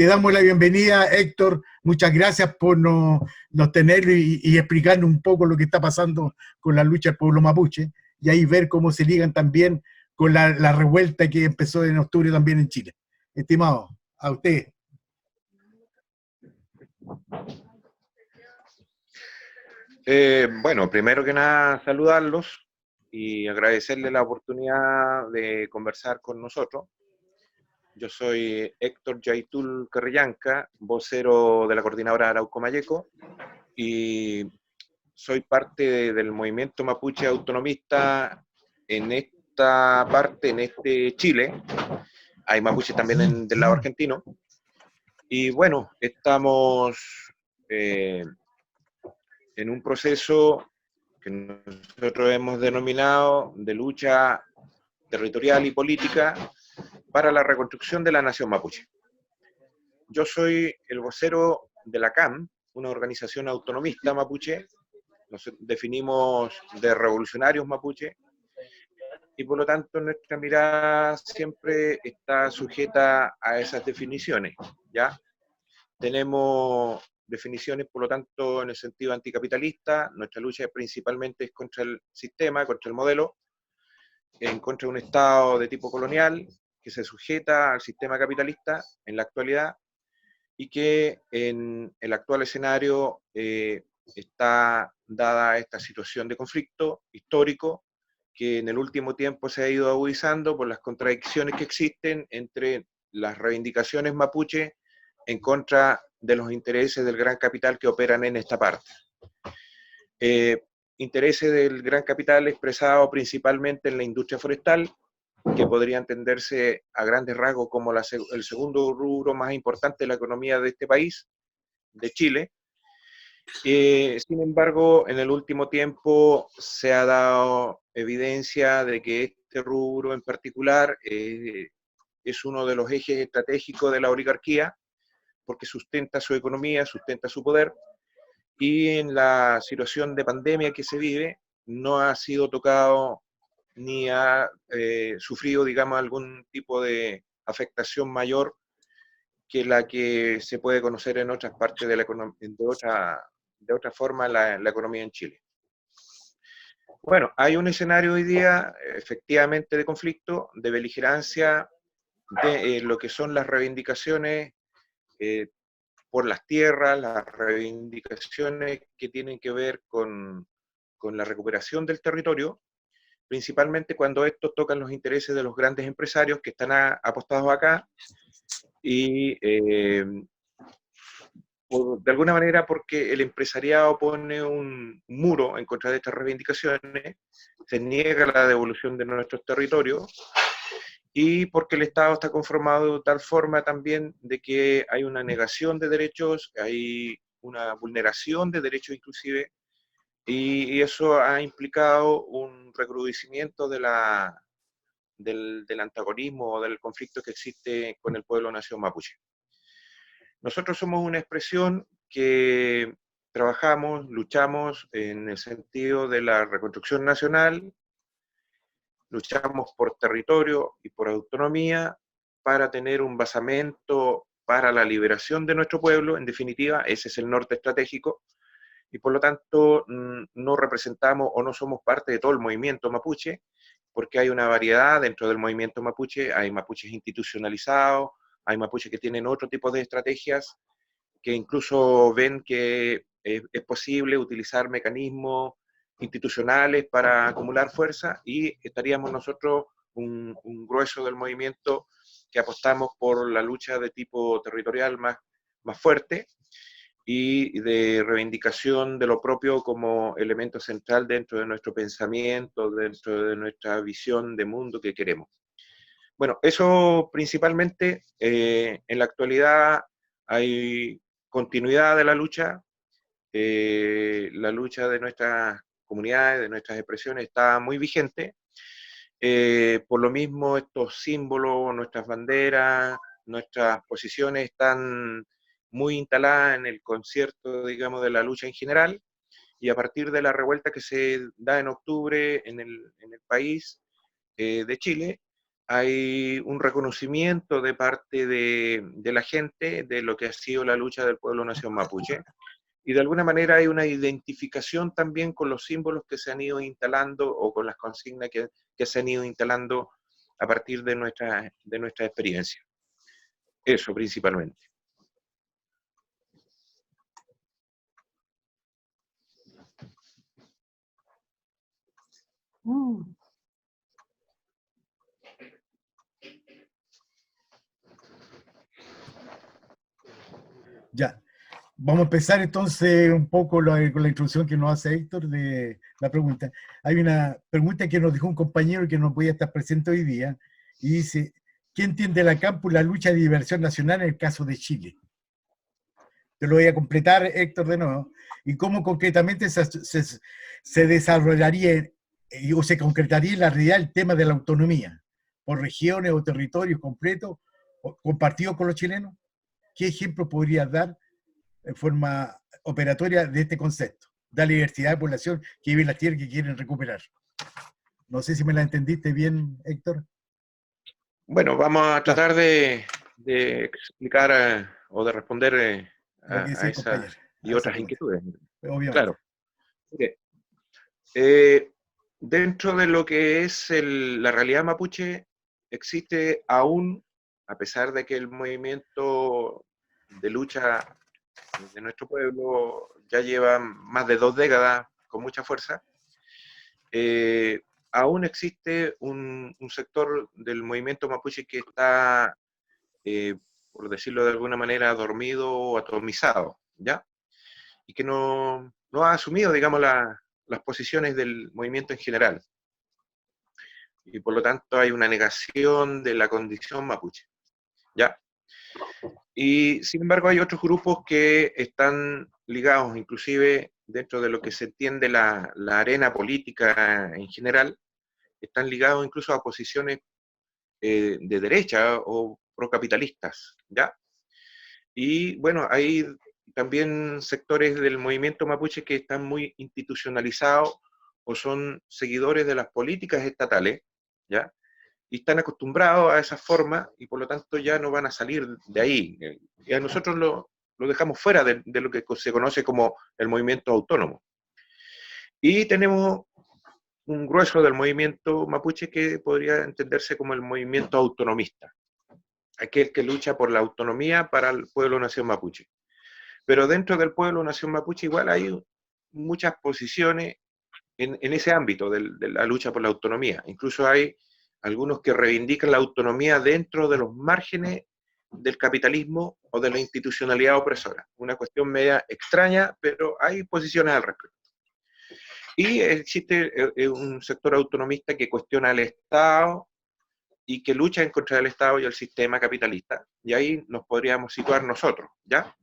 te damos la bienvenida, Héctor. Muchas gracias por nos tener y explicarnos un poco lo que está pasando con la lucha del pueblo mapuche, y ahí ver cómo se ligan también con la revuelta que empezó en octubre también en Chile. Estimado, a usted. Bueno, primero que nada, saludarlos y agradecerles la oportunidad de conversar con nosotros. Yo soy Héctor Yaitul Carrillanca, vocero de la Coordinadora Arauco Mayeco, y soy parte del movimiento mapuche autonomista en esta parte, en este Chile. Hay mapuches también del lado argentino. Y bueno, estamos en un proceso que nosotros hemos denominado de lucha territorial y política para la reconstrucción de la nación mapuche. Yo soy el vocero de la CAM, una organización autonomista mapuche. Nos definimos de revolucionarios mapuche, y por lo tanto nuestra mirada siempre está sujeta a esas definiciones, ¿ya? Tenemos definiciones, por lo tanto, en el sentido anticapitalista. Nuestra lucha principalmente es contra el sistema, contra el modelo, en contra de un Estado de tipo colonial que se sujeta al sistema capitalista en la actualidad, y que en el actual escenario está dada esta situación de conflicto histórico que en el último tiempo se ha ido agudizando por las contradicciones que existen entre las reivindicaciones mapuche en contra de los intereses del gran capital que operan en esta parte. Intereses del gran capital expresado principalmente en la industria forestal, que podría entenderse a grandes rasgos como el segundo rubro más importante de la economía de este país, de Chile. Sin embargo, en el último tiempo se ha dado evidencia de que este rubro en particular es uno de los ejes estratégicos de la oligarquía, porque sustenta su economía, sustenta su poder, y en la situación de pandemia que se vive no ha sido tocado ni ha sufrido, digamos, algún tipo de afectación mayor que la que se puede conocer en otras partes de la economía, de otra forma la economía en Chile. Bueno, hay un escenario hoy día efectivamente de conflicto, de beligerancia, de lo que son las reivindicaciones por las tierras, las reivindicaciones que tienen que ver con la recuperación del territorio, principalmente cuando estos tocan los intereses de los grandes empresarios que están apostados acá, y de alguna manera porque el empresariado pone un muro en contra de estas reivindicaciones, se niega la devolución de nuestros territorios, y porque el Estado está conformado de tal forma también de que hay una negación de derechos, hay una vulneración de derechos inclusive, y eso ha implicado un recrudecimiento del antagonismo o del conflicto que existe con el pueblo nación mapuche. Nosotros somos una expresión que trabajamos, luchamos en el sentido de la reconstrucción nacional, luchamos por territorio y por autonomía para tener un basamento para la liberación de nuestro pueblo. En definitiva, ese es el norte estratégico, y por lo tanto no representamos o no somos parte de todo el movimiento mapuche, porque hay una variedad dentro del movimiento mapuche. Hay mapuches institucionalizados, hay mapuches que tienen otro tipo de estrategias, que incluso ven que es posible utilizar mecanismos institucionales para acumular fuerza, y estaríamos nosotros un grueso del movimiento que apostamos por la lucha de tipo territorial más fuerte y de reivindicación de lo propio como elemento central dentro de nuestro pensamiento, dentro de nuestra visión de mundo que queremos. Bueno, eso principalmente. En la actualidad hay continuidad de la lucha de nuestras comunidades, de nuestras expresiones está muy vigente. Por lo mismo, estos símbolos, nuestras banderas, nuestras posiciones están muy instaladas en el concierto, digamos, de la lucha en general, y a partir de la revuelta que se da en octubre en el país de Chile, hay un reconocimiento de parte de la gente de lo que ha sido la lucha del pueblo nación mapuche, y de alguna manera hay una identificación también con los símbolos que se han ido instalando o con las consignas que se han ido instalando a partir de nuestra experiencia. Eso principalmente. Ya, vamos a empezar entonces un poco con la introducción que nos hace Héctor de la pregunta. Hay una pregunta que nos dejó un compañero que no podía estar presente hoy día y dice, ¿qué entiende la Campus la lucha de liberación nacional en el caso de Chile? Te lo voy a completar, Héctor, de nuevo. ¿Y cómo concretamente se desarrollaría o se concretaría en la realidad el tema de la autonomía por regiones o territorios completos compartidos con los chilenos? ¿Qué ejemplo podrías dar en forma operatoria de este concepto? Da diversidad de población que vive en las tierras que quieren recuperar. No sé si me la entendiste bien, Héctor. Bueno, vamos a Claro, tratar de explicar o de responder lo que dice a el compañero, esas y a esa otras pregunta, inquietudes. obviamente. Claro. Okay. Eh, Dentro de lo que es la realidad mapuche, existe aún, a pesar de que el movimiento de lucha de nuestro pueblo ya lleva más de 2 décadas con mucha fuerza, eh, aún existe un sector del movimiento mapuche que está, por decirlo de alguna manera, dormido o atomizado, ¿ya? Y que no ha asumido, digamos, las posiciones del movimiento en general. Y por lo tanto hay una negación de la condición mapuche, ¿ya? Y sin embargo hay otros grupos que están ligados, inclusive dentro de lo que se entiende la arena política en general, están ligados incluso a posiciones de derecha o procapitalistas, ¿ya? Y bueno, hay también sectores del movimiento mapuche que están muy institucionalizados o son seguidores de las políticas estatales, ¿ya? Y están acostumbrados a esa forma y por lo tanto ya no van a salir de ahí. Y a nosotros lo dejamos fuera de lo que se conoce como el movimiento autónomo. Y tenemos un grueso del movimiento mapuche que podría entenderse como el movimiento autonomista, aquel que lucha por la autonomía para el pueblo nación mapuche. Pero dentro del pueblo nación mapuche igual hay muchas posiciones en ese ámbito de la lucha por la autonomía. Incluso hay algunos que reivindican la autonomía dentro de los márgenes del capitalismo o de la institucionalidad opresora. Una cuestión media extraña, pero hay posiciones al respecto. Y existe un sector autonomista que cuestiona al Estado y que lucha en contra del Estado y el sistema capitalista. Y ahí nos podríamos situar nosotros, ¿ya?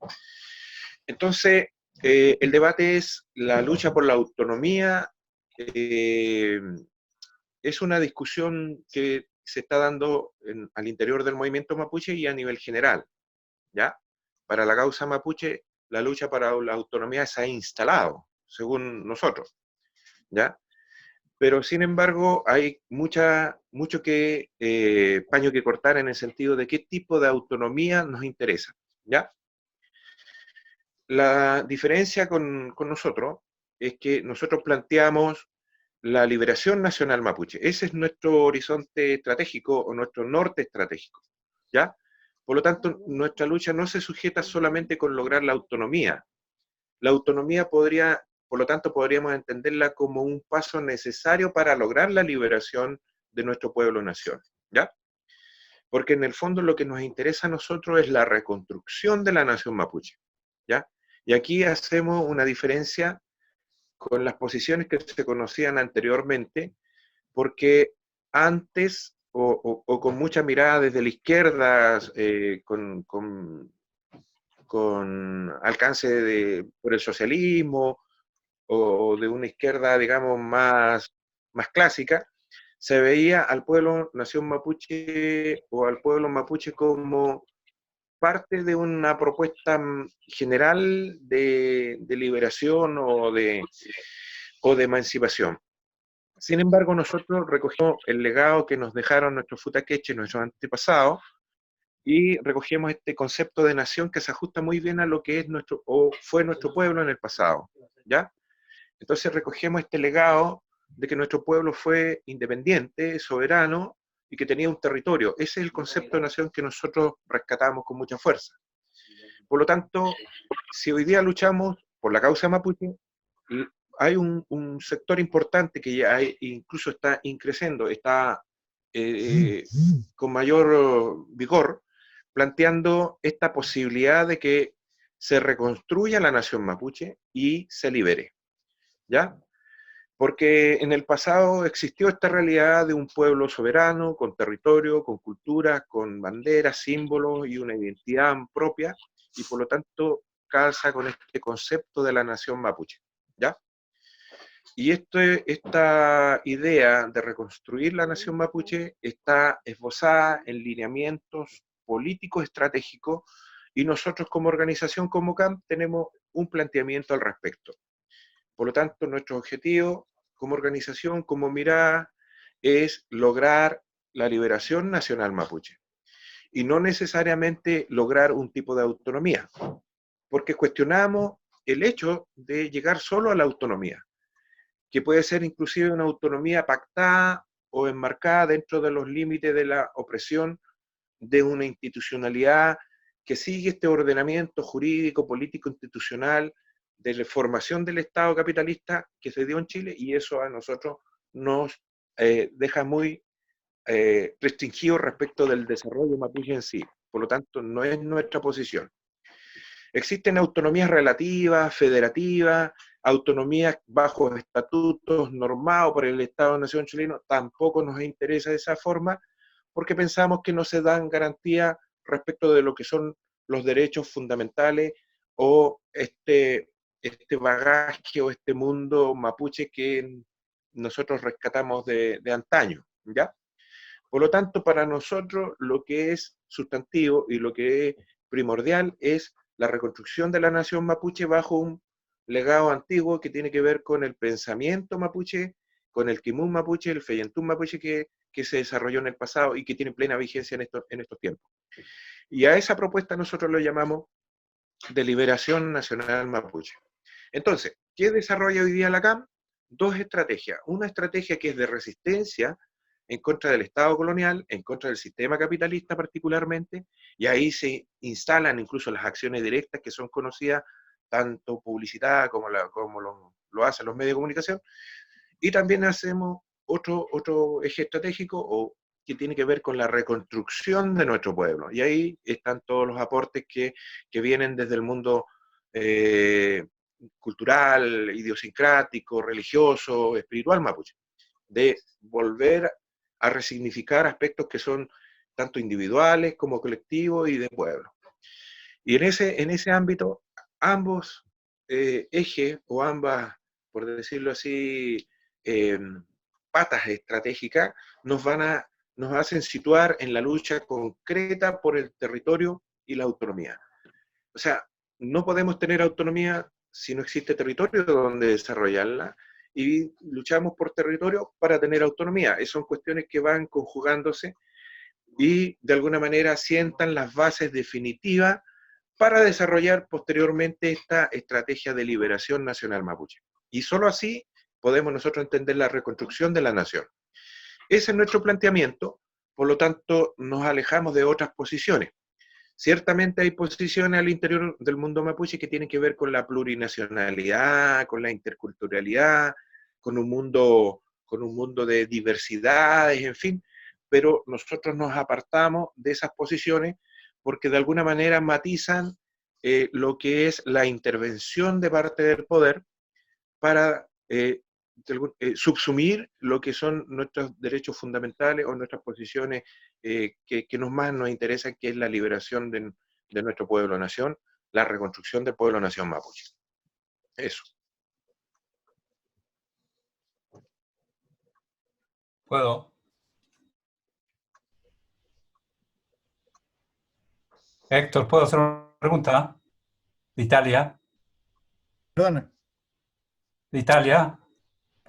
Entonces, el debate es la lucha por la autonomía. Es una discusión que se está dando al interior del movimiento mapuche y a nivel general, ¿ya? Para la causa mapuche, la lucha para la autonomía se ha instalado, según nosotros, ¿ya? Pero sin embargo, hay mucho paño que cortar en el sentido de qué tipo de autonomía nos interesa, ¿ya? La diferencia con nosotros es que nosotros planteamos la liberación nacional mapuche. Ese es nuestro horizonte estratégico o nuestro norte estratégico, ¿ya? Por lo tanto, nuestra lucha no se sujeta solamente con lograr la autonomía. La autonomía podría, por lo tanto, podríamos entenderla como un paso necesario para lograr la liberación de nuestro pueblo-nación, ¿ya? Porque en el fondo lo que nos interesa a nosotros es la reconstrucción de la nación mapuche, ¿ya? Y aquí hacemos una diferencia con las posiciones que se conocían anteriormente, porque antes, o con mucha mirada desde la izquierda, con alcance por el socialismo, o de una izquierda, digamos, más clásica, se veía al pueblo nación mapuche o al pueblo mapuche como parte de una propuesta general de liberación o de emancipación. Sin embargo, nosotros recogimos el legado que nos dejaron nuestros futaqueches, nuestros antepasados, y recogemos este concepto de nación que se ajusta muy bien a lo que es nuestro, o fue nuestro pueblo en el pasado, ¿ya? Entonces recogemos este legado de que nuestro pueblo fue independiente, soberano, y que tenía un territorio. Ese es el concepto de nación que nosotros rescatamos con mucha fuerza. Por lo tanto, si hoy día luchamos por la causa mapuche, hay un sector importante que ya incluso está increciendo, está con mayor vigor, planteando esta posibilidad de que se reconstruya la nación mapuche y se libere, ¿ya? Porque en el pasado existió esta realidad de un pueblo soberano, con territorio, con cultura, con banderas, símbolos y una identidad propia, y por lo tanto calza con este concepto de la nación mapuche, ¿ya? Y esta idea de reconstruir la nación mapuche está esbozada en lineamientos políticos estratégicos y nosotros como organización, como CAMP, tenemos un planteamiento al respecto. Por lo tanto, nuestro objetivo como organización, como mirada, es lograr la liberación nacional mapuche y no necesariamente lograr un tipo de autonomía, porque cuestionamos el hecho de llegar solo a la autonomía, que puede ser inclusive una autonomía pactada o enmarcada dentro de los límites de la opresión de una institucionalidad que sigue este ordenamiento jurídico, político, institucional de la formación del Estado capitalista que se dio en Chile, y eso a nosotros nos deja muy restringido respecto del desarrollo mapuche en sí. Por lo tanto, no es nuestra posición. Existen autonomías relativas, federativas, autonomías bajo estatutos normados por el Estado-Nación chileno, tampoco nos interesa de esa forma, porque pensamos que no se dan garantías respecto de lo que son los derechos fundamentales o este bagaje o este mundo mapuche que nosotros rescatamos de antaño, ¿ya? Por lo tanto, para nosotros lo que es sustantivo y lo que es primordial es la reconstrucción de la nación mapuche bajo un legado antiguo que tiene que ver con el pensamiento mapuche, con el Kimun mapuche, el Feyentún mapuche que se desarrolló en el pasado y que tiene plena vigencia en estos tiempos. Y a esa propuesta nosotros lo llamamos de liberación nacional mapuche. Entonces, ¿qué desarrolla hoy día la CAM? Dos estrategias. Una estrategia que es de resistencia en contra del Estado colonial, en contra del sistema capitalista particularmente, y ahí se instalan incluso las acciones directas que son conocidas, tanto publicitadas como lo hacen los medios de comunicación, y también hacemos otro eje estratégico que tiene que ver con la reconstrucción de nuestro pueblo, y ahí están todos los aportes que vienen desde el mundo cultural, idiosincrático, religioso, espiritual mapuche, de volver a resignificar aspectos que son tanto individuales como colectivos y de pueblo. Y en ese ámbito, ambos ejes o ambas, por decirlo así, eh, patas estratégicas nos hacen situar en la lucha concreta por el territorio y la autonomía. O sea, no podemos tener autonomía si no existe territorio donde desarrollarla, y luchamos por territorio para tener autonomía. Esas son cuestiones que van conjugándose y de alguna manera sientan las bases definitivas para desarrollar posteriormente esta estrategia de liberación nacional mapuche. Y solo así podemos nosotros entender la reconstrucción de la nación. Ese es nuestro planteamiento, por lo tanto nos alejamos de otras posiciones. Ciertamente hay posiciones al interior del mundo mapuche que tienen que ver con la plurinacionalidad, con la interculturalidad, con un mundo de diversidades, en fin, pero nosotros nos apartamos de esas posiciones porque de alguna manera matizan lo que es la intervención de parte del poder para subsumir lo que son nuestros derechos fundamentales o nuestras posiciones que más nos interesan, que es la liberación de nuestro pueblo-nación, la reconstrucción del pueblo-nación mapuche. Eso. ¿Puedo? Héctor, ¿puedo hacer una pregunta? De Italia. Perdona. De Italia.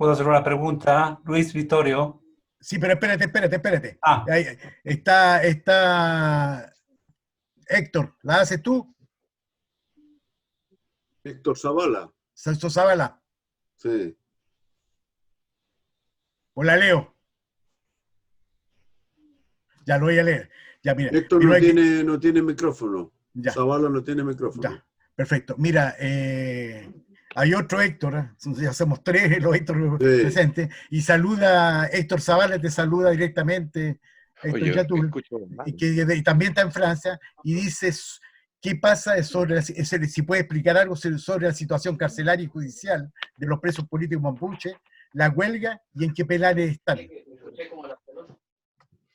¿Puedo hacer una pregunta? Luis Vittorio. Sí, pero espérate. Ah, Ahí está Héctor, ¿la haces tú? Héctor Zavala, Celso Zavala, sí. o la leo. Ya lo voy a leer. Ya, mira, Héctor pero no tiene micrófono. ya, Zavala no tiene micrófono. ya, perfecto. Mira, hay otro Héctor, ya somos tres los Héctor Sí. presentes, y saluda, Héctor Zavala te saluda directamente, Héctor Oye, Yatul, escucho mal. y también está en Francia, y dice, ¿qué pasa si puede explicar algo sobre la situación carcelaria y judicial de los presos políticos mapuche, la huelga y en qué penales están?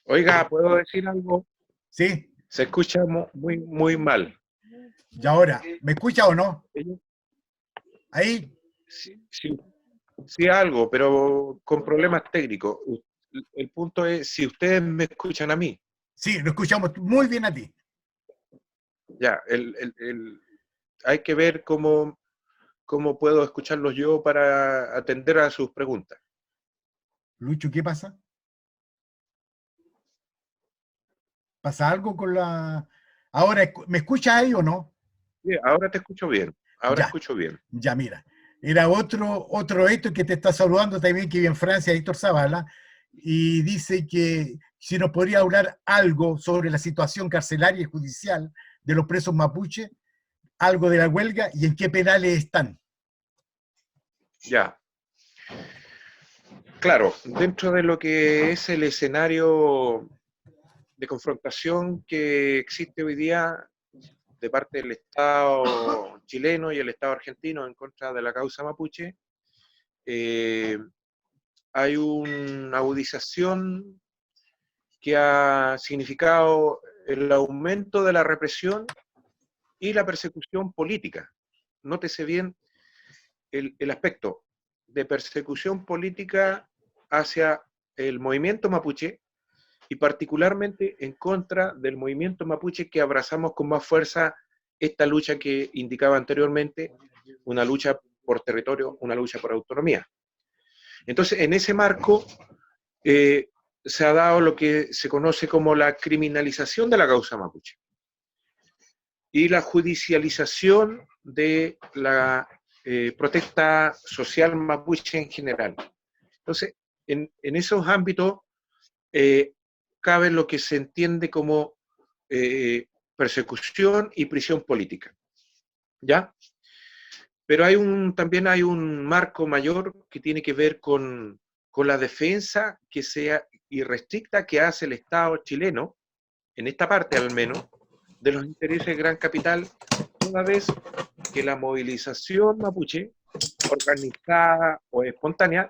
Oiga, ¿puedo decir algo? ¿Sí? Se escucha muy, muy mal. Y ahora, ¿me escucha o no? Ahí, Sí, sí, sí, algo, pero con problemas técnicos. El punto es si ustedes me escuchan a mí. sí, lo escuchamos muy bien a ti. Ya, hay que ver cómo puedo escucharlos yo para atender a sus preguntas. Lucho, ¿qué pasa? ¿Pasa algo con la...? Ahora, ¿me escucha ahí o no? Sí, ahora te escucho bien. Ahora Ya, escucho bien. ya, mira. Era otro Héctor que te está saludando también, que vive en Francia, Héctor Zavala, y dice que si nos podría hablar algo sobre la situación carcelaria y judicial de los presos mapuche, algo de la huelga y en qué penales están. Ya. Claro, dentro de lo que es el escenario de confrontación que existe hoy día de parte del Estado chileno y el Estado argentino en contra de la causa mapuche, hay una agudización que ha significado el aumento de la represión y la persecución política. Nótese bien el aspecto de persecución política hacia el movimiento mapuche y particularmente en contra del movimiento mapuche que abrazamos con más fuerza esta lucha que indicaba anteriormente, una lucha por territorio, una lucha por autonomía. Entonces, en ese marco se ha dado lo que se conoce como la criminalización de la causa mapuche y la judicialización de la protesta social mapuche en general. Entonces, en esos ámbitos cabe lo que se entiende como persecución y prisión política. ¿Ya? Pero también hay un marco mayor que tiene que ver con la defensa que sea irrestricta que hace el Estado chileno, en esta parte al menos, de los intereses del gran capital, toda vez que la movilización mapuche, organizada o espontánea,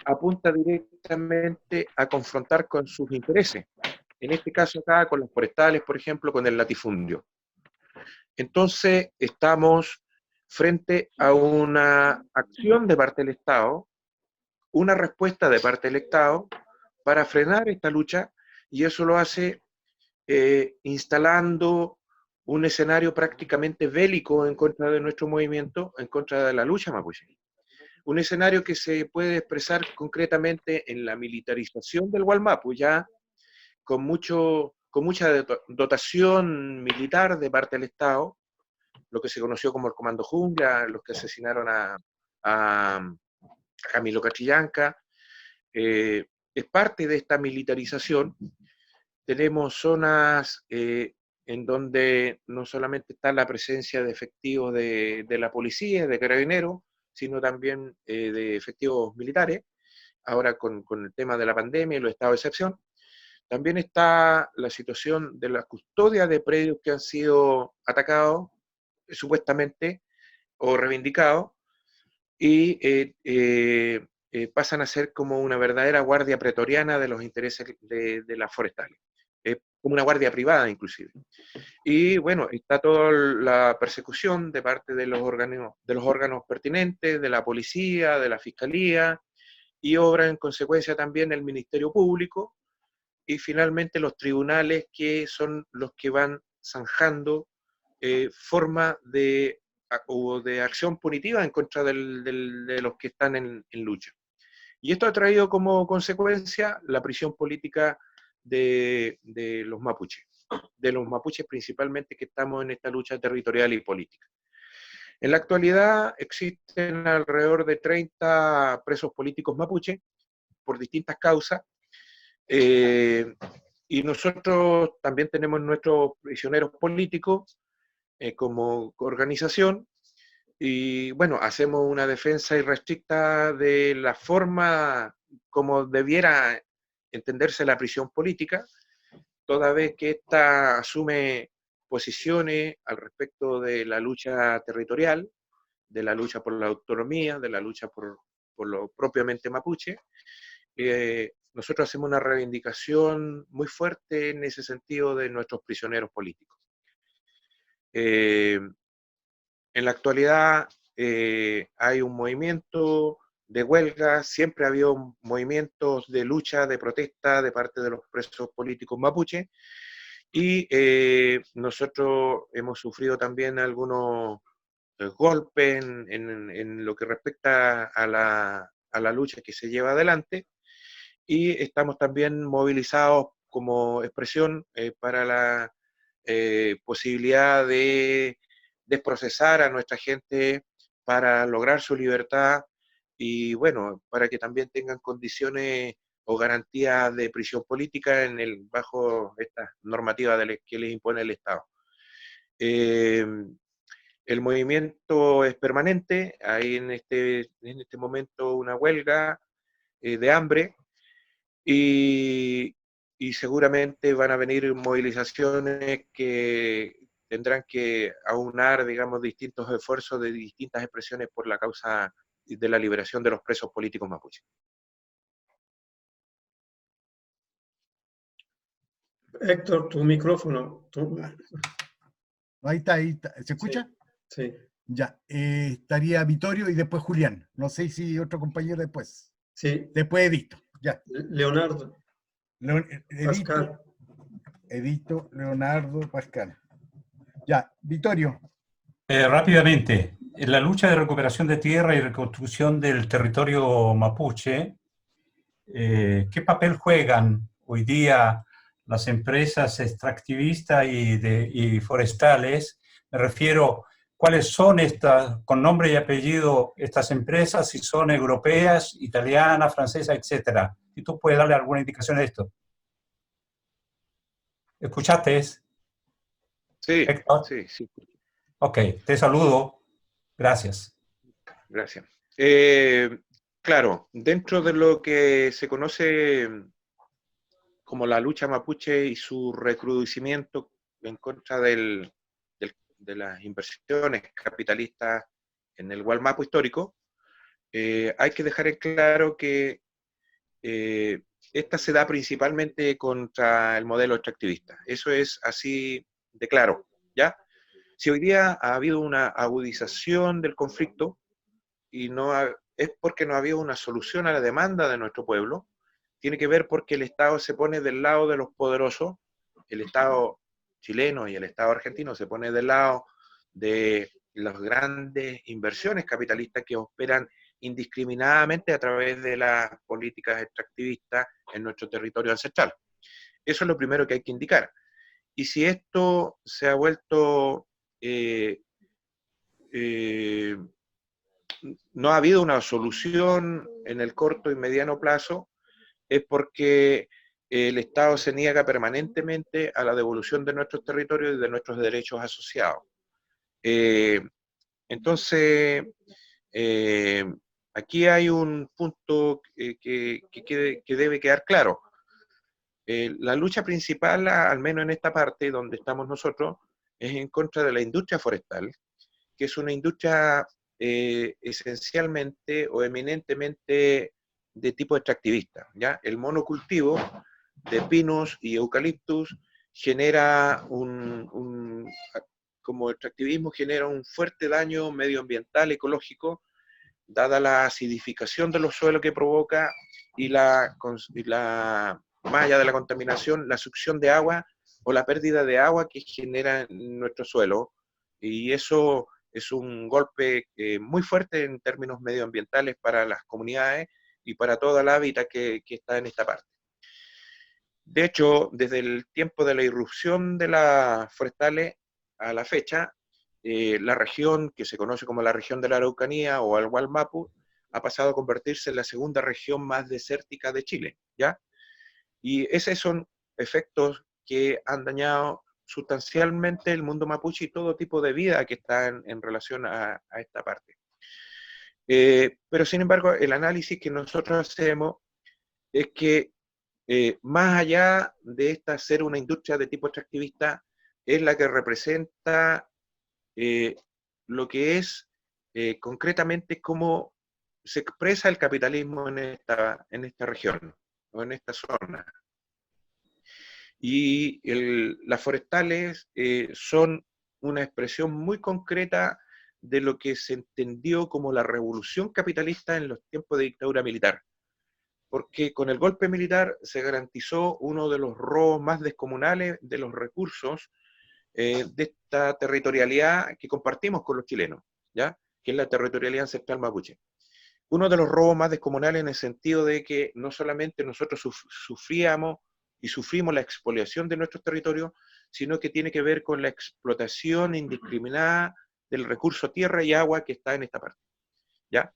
apunta directamente a confrontar con sus intereses. En este caso acá, con los forestales, por ejemplo, con el latifundio. Entonces, estamos frente a una acción de parte del Estado, una respuesta de parte del Estado para frenar esta lucha, y eso lo hace instalando un escenario prácticamente bélico en contra de nuestro movimiento, en contra de la lucha mapuche. Un escenario que se puede expresar concretamente en la militarización del Gualmapu, ya con mucha dotación militar de parte del Estado, lo que se conoció como el Comando Jungla, los que asesinaron a Camilo Cachillanca. Es parte de esta militarización. Tenemos zonas en donde no solamente está la presencia de efectivos de la policía, de carabineros, sino también de efectivos militares, ahora con el tema de la pandemia y los estados de excepción. También está la situación de la custodia de predios que han sido atacados, supuestamente, o reivindicados, y pasan a ser como una verdadera guardia pretoriana de los intereses de las forestales, como una guardia privada inclusive. Y bueno, está toda la persecución de parte de los órganos pertinentes, de la policía, de la fiscalía, y obra en consecuencia también el Ministerio Público, y finalmente los tribunales, que son los que van zanjando forma o de acción punitiva en contra de los que están en lucha. Y esto ha traído como consecuencia la prisión política de los mapuches principalmente que estamos en esta lucha territorial y política. En la actualidad existen alrededor de 30 presos políticos mapuche por distintas causas, y nosotros también tenemos nuestros prisioneros políticos como organización, y bueno, hacemos una defensa irrestricta de la forma como debiera entenderse la prisión política, toda vez que ésta asume posiciones al respecto de la lucha territorial, de la lucha por la autonomía, de la lucha por lo propiamente mapuche. Nosotros hacemos una reivindicación muy fuerte en ese sentido de nuestros prisioneros políticos. En la actualidad hay un movimiento de huelga, siempre ha habido movimientos de lucha, de protesta de parte de los presos políticos mapuche, y nosotros hemos sufrido también algunos golpes en lo que respecta a la lucha que se lleva adelante, y estamos también movilizados como expresión para la posibilidad de desprocesar a nuestra gente para lograr su libertad y bueno, para que también tengan condiciones o garantías de prisión política bajo esta normativa que les impone el Estado. El movimiento es permanente, hay en este momento una huelga de hambre, y seguramente van a venir movilizaciones que tendrán que aunar, digamos, distintos esfuerzos de distintas expresiones por la causa de la liberación de los presos políticos mapuches. Héctor, tu micrófono. Ahí está, ahí está. ¿Se escucha? Sí. Ya, estaría Vittorio y después Julián. No sé si otro compañero después. Sí. Después Edito, ya. Leonardo. Pascal. Edito, Leonardo, Pascal. Ya, Vittorio. Rápidamente, en la lucha de recuperación de tierra y reconstrucción del territorio mapuche, ¿qué papel juegan hoy día las empresas extractivistas y forestales? Me refiero, ¿cuáles son estas, con nombre y apellido, estas empresas? Si son europeas, italianas, francesas, etcétera. Si tú puedes darle alguna indicación de esto. ¿Escuchaste? Sí, Héctor. sí. Ok, te saludo. Gracias. Gracias. Claro, dentro de lo que se conoce como la lucha mapuche y su recrudecimiento en contra de las inversiones capitalistas en el Gualmapu histórico, hay que dejar en claro que esta se da principalmente contra el modelo extractivista. Eso es así de claro, ¿ya? Si hoy día ha habido una agudización del conflicto y es porque no ha habido una solución a la demanda de nuestro pueblo, tiene que ver porque el Estado se pone del lado de los poderosos, el Estado chileno y el Estado argentino se pone del lado de las grandes inversiones capitalistas que operan indiscriminadamente a través de las políticas extractivistas en nuestro territorio ancestral. Eso es lo primero que hay que indicar. Y si esto se ha vuelto, no ha habido una solución en el corto y mediano plazo, es porque el Estado se niega permanentemente a la devolución de nuestros territorios y de nuestros derechos asociados. Entonces, aquí hay un punto que debe quedar claro. La lucha principal, al menos en esta parte donde estamos nosotros, es en contra de la industria forestal, que es una industria esencialmente o eminentemente de tipo extractivista, ¿ya? El monocultivo de pinos y eucaliptus genera como extractivismo genera un fuerte daño medioambiental, ecológico, dada la acidificación de los suelos que provoca y la más allá de la contaminación, la succión de agua o la pérdida de agua que genera en nuestro suelo. Y eso es un golpe muy fuerte en términos medioambientales para las comunidades y para toda la hábitat que está en esta parte. De hecho, desde el tiempo de la irrupción de las forestales a la fecha, la región que se conoce como la región de la Araucanía o el Wallmapu ha pasado a convertirse en la segunda región más desértica de Chile, ¿ya? Y esos son efectos que han dañado sustancialmente el mundo mapuche y todo tipo de vida que está en relación a esta parte. Pero sin embargo, el análisis que nosotros hacemos es que más allá de esta ser una industria de tipo extractivista, es la que representa lo que es concretamente cómo se expresa el capitalismo en esta región o en esta zona. Y las forestales son una expresión muy concreta de lo que se entendió como la revolución capitalista en los tiempos de dictadura militar. Porque con el golpe militar se garantizó uno de los robos más descomunales de los recursos de esta territorialidad que compartimos con los chilenos, ¿ya? Que es la territorialidad ancestral mapuche. Uno de los robos más descomunales en el sentido de que no solamente nosotros sufríamos y sufrimos la expoliación de nuestros territorios, sino que tiene que ver con la explotación indiscriminada del recurso tierra y agua que está en esta parte, ¿ya?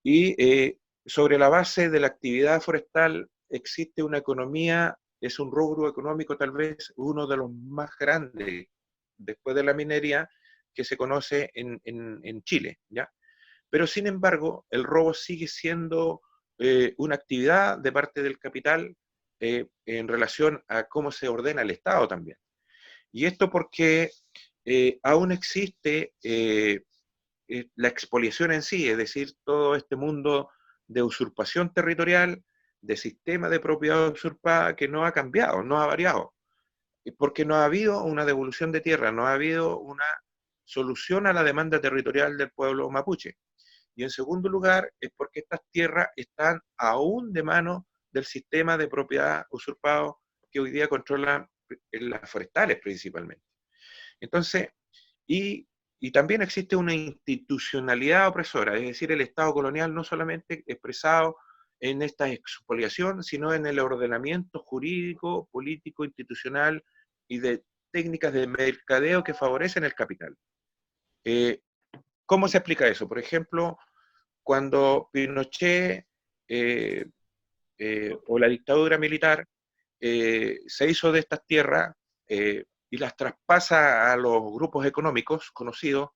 Y sobre la base de la actividad forestal existe una economía, es un rubro económico tal vez uno de los más grandes después de la minería que se conoce en Chile, ¿ya? Pero sin embargo, el robo sigue siendo una actividad de parte del capital en relación a cómo se ordena el Estado también. Y esto porque aún existe la expoliación en sí, es decir, todo este mundo de usurpación territorial, de sistema de propiedad usurpada que no ha cambiado, no ha variado, porque no ha habido una devolución de tierra, no ha habido una solución a la demanda territorial del pueblo mapuche. Y en segundo lugar, es porque estas tierras están aún de mano del sistema de propiedad usurpado que hoy día controla las forestales principalmente. Entonces, y también existe una institucionalidad opresora, es decir, el Estado colonial no solamente expresado en esta expoliación, sino en el ordenamiento jurídico, político, institucional y de técnicas de mercadeo que favorecen el capital. ¿Cómo se explica eso? Por ejemplo, cuando Pinochet o la dictadura militar se hizo de estas tierras y las traspasa a los grupos económicos conocidos,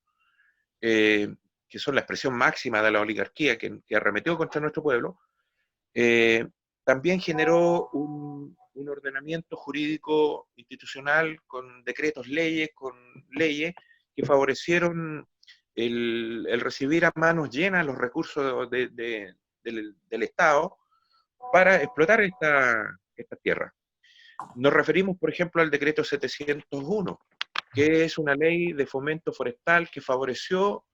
que son la expresión máxima de la oligarquía que arremetió contra nuestro pueblo, también generó un ordenamiento jurídico institucional con decretos, con leyes que favorecieron el recibir a manos llenas los recursos del Estado para explotar esta tierra. Nos referimos, por ejemplo, al decreto 701, que es una ley de fomento forestal que favoreció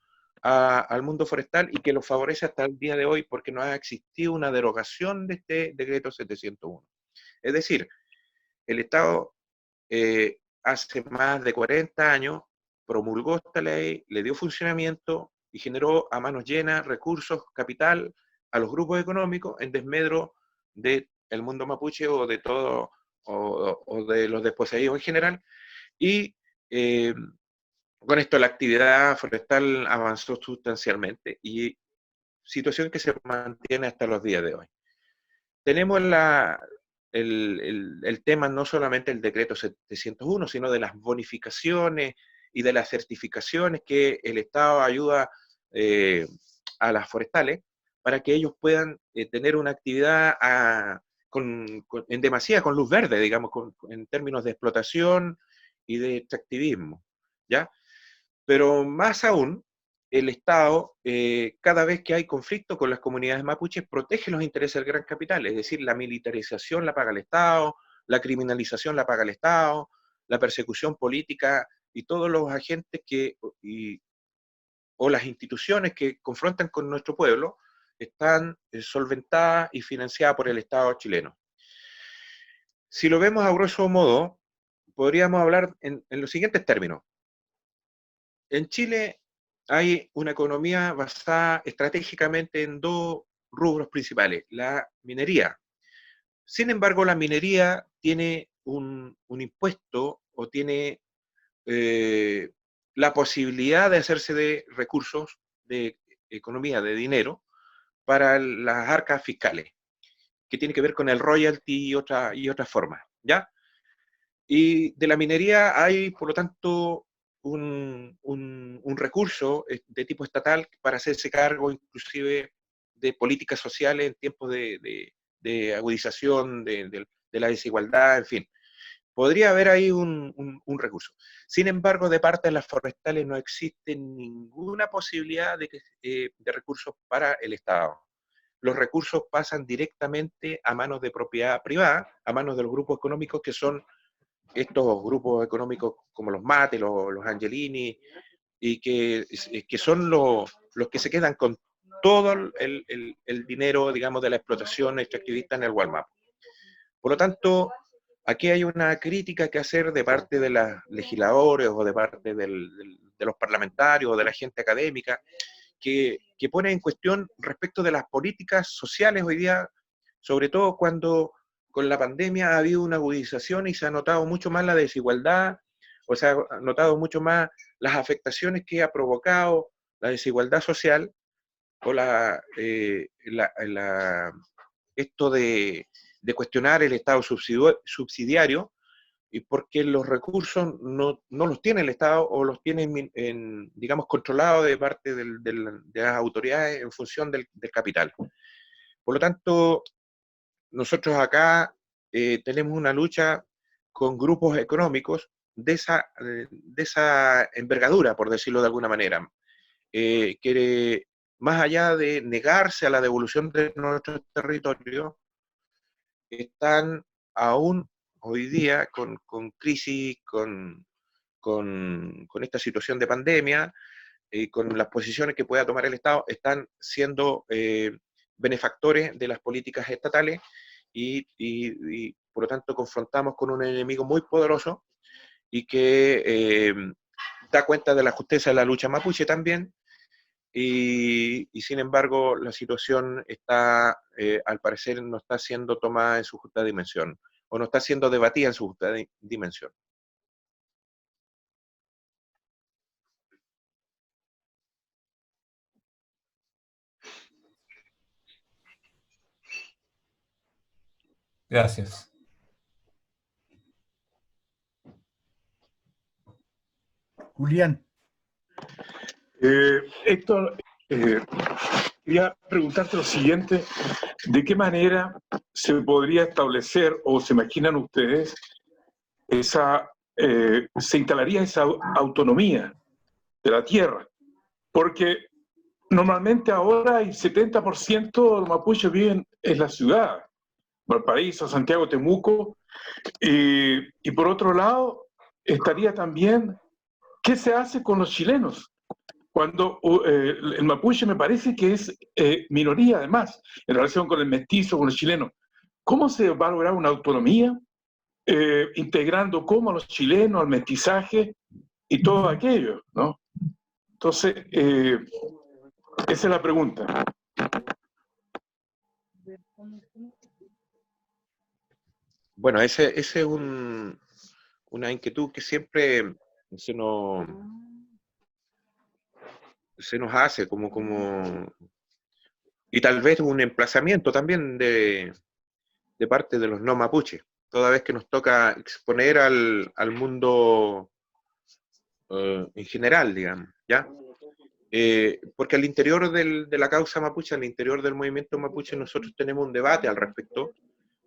al mundo forestal y que lo favorece hasta el día de hoy porque no ha existido una derogación de este decreto 701. Es decir, el Estado hace más de 40 años promulgó esta ley, le dio funcionamiento y generó a manos llenas recursos, capital a los grupos económicos en desmedro del mundo mapuche o de todo, o de los desposeídos en general. Y con esto la actividad forestal avanzó sustancialmente y situación que se mantiene hasta los días de hoy. Tenemos el tema no solamente el decreto 701, sino de las bonificaciones y de las certificaciones que el Estado ayuda a las forestales para que ellos puedan tener una actividad en demasía con luz verde, digamos, en términos de explotación y de extractivismo, ¿ya? Pero más aún, el Estado, cada vez que hay conflicto con las comunidades mapuches, protege los intereses del gran capital, es decir, la militarización la paga el Estado, la criminalización la paga el Estado, la persecución política y todos los agentes o las instituciones que confrontan con nuestro pueblo están solventadas y financiadas por el Estado chileno. Si lo vemos a grosso modo, podríamos hablar en los siguientes términos. En Chile hay una economía basada estratégicamente en dos rubros principales, la minería. Sin embargo, la minería tiene un impuesto o tiene la posibilidad de hacerse de recursos, de economía, de dinero, para las arcas fiscales, que tiene que ver con el royalty y otras formas, ¿ya? Y de la minería hay, por lo tanto, un recurso de tipo estatal para hacerse cargo inclusive de políticas sociales en tiempos de agudización de la desigualdad, en fin. Podría haber ahí un recurso. Sin embargo, de parte de las forestales no existe ninguna posibilidad de recursos para el Estado. Los recursos pasan directamente a manos de propiedad privada, a manos de los grupos económicos que son estos grupos económicos como los Mate, los Angelini, y que son los que se quedan con todo el dinero, digamos, de la explotación extractivista en el Gualmapu. Por lo tanto, aquí hay una crítica que hacer de parte de los legisladores o de parte de los parlamentarios o de la gente académica que pone en cuestión respecto de las políticas sociales hoy día, sobre todo cuando con la pandemia ha habido una agudización y se ha notado mucho más la desigualdad, o se ha notado mucho más las afectaciones que ha provocado la desigualdad social o esto de cuestionar el Estado subsidiario, y porque los recursos no los tiene el Estado o los tiene, digamos, controlados de parte de las autoridades en función del capital. Por lo tanto, nosotros acá tenemos una lucha con grupos económicos de esa envergadura, por decirlo de alguna manera, que más allá de negarse a la devolución de nuestros territorios, están aún hoy día con crisis, con esta situación de pandemia, con las posiciones que pueda tomar el Estado, están siendo benefactores de las políticas estatales y por lo tanto confrontamos con un enemigo muy poderoso y que da cuenta de la justeza de la lucha mapuche también, y sin embargo la situación está, al parecer, no está siendo tomada en su justa dimensión, o no está siendo debatida en su justa dimensión. Gracias. Julián. Héctor, quería preguntarte lo siguiente: ¿de qué manera se podría establecer o se imaginan ustedes se instalaría esa autonomía de la tierra? Porque normalmente ahora el 70% de los mapuches viven en la ciudad, Valparaíso, Santiago, Temuco, y por otro lado estaría también ¿qué se hace con los chilenos? Cuando el mapuche me parece que es minoría además, en relación con el mestizo, con el chileno. ¿Cómo se va a lograr una autonomía integrando como a los chilenos, al mestizaje y todo aquello, ¿no? Entonces, esa es la pregunta. Bueno, ese es una inquietud que siempre se nos hace y tal vez un emplazamiento también de parte de los no mapuches, toda vez que nos toca exponer al mundo en general, digamos, ¿ya? Porque al interior de la causa mapuche, al interior del movimiento mapuche, nosotros tenemos un debate al respecto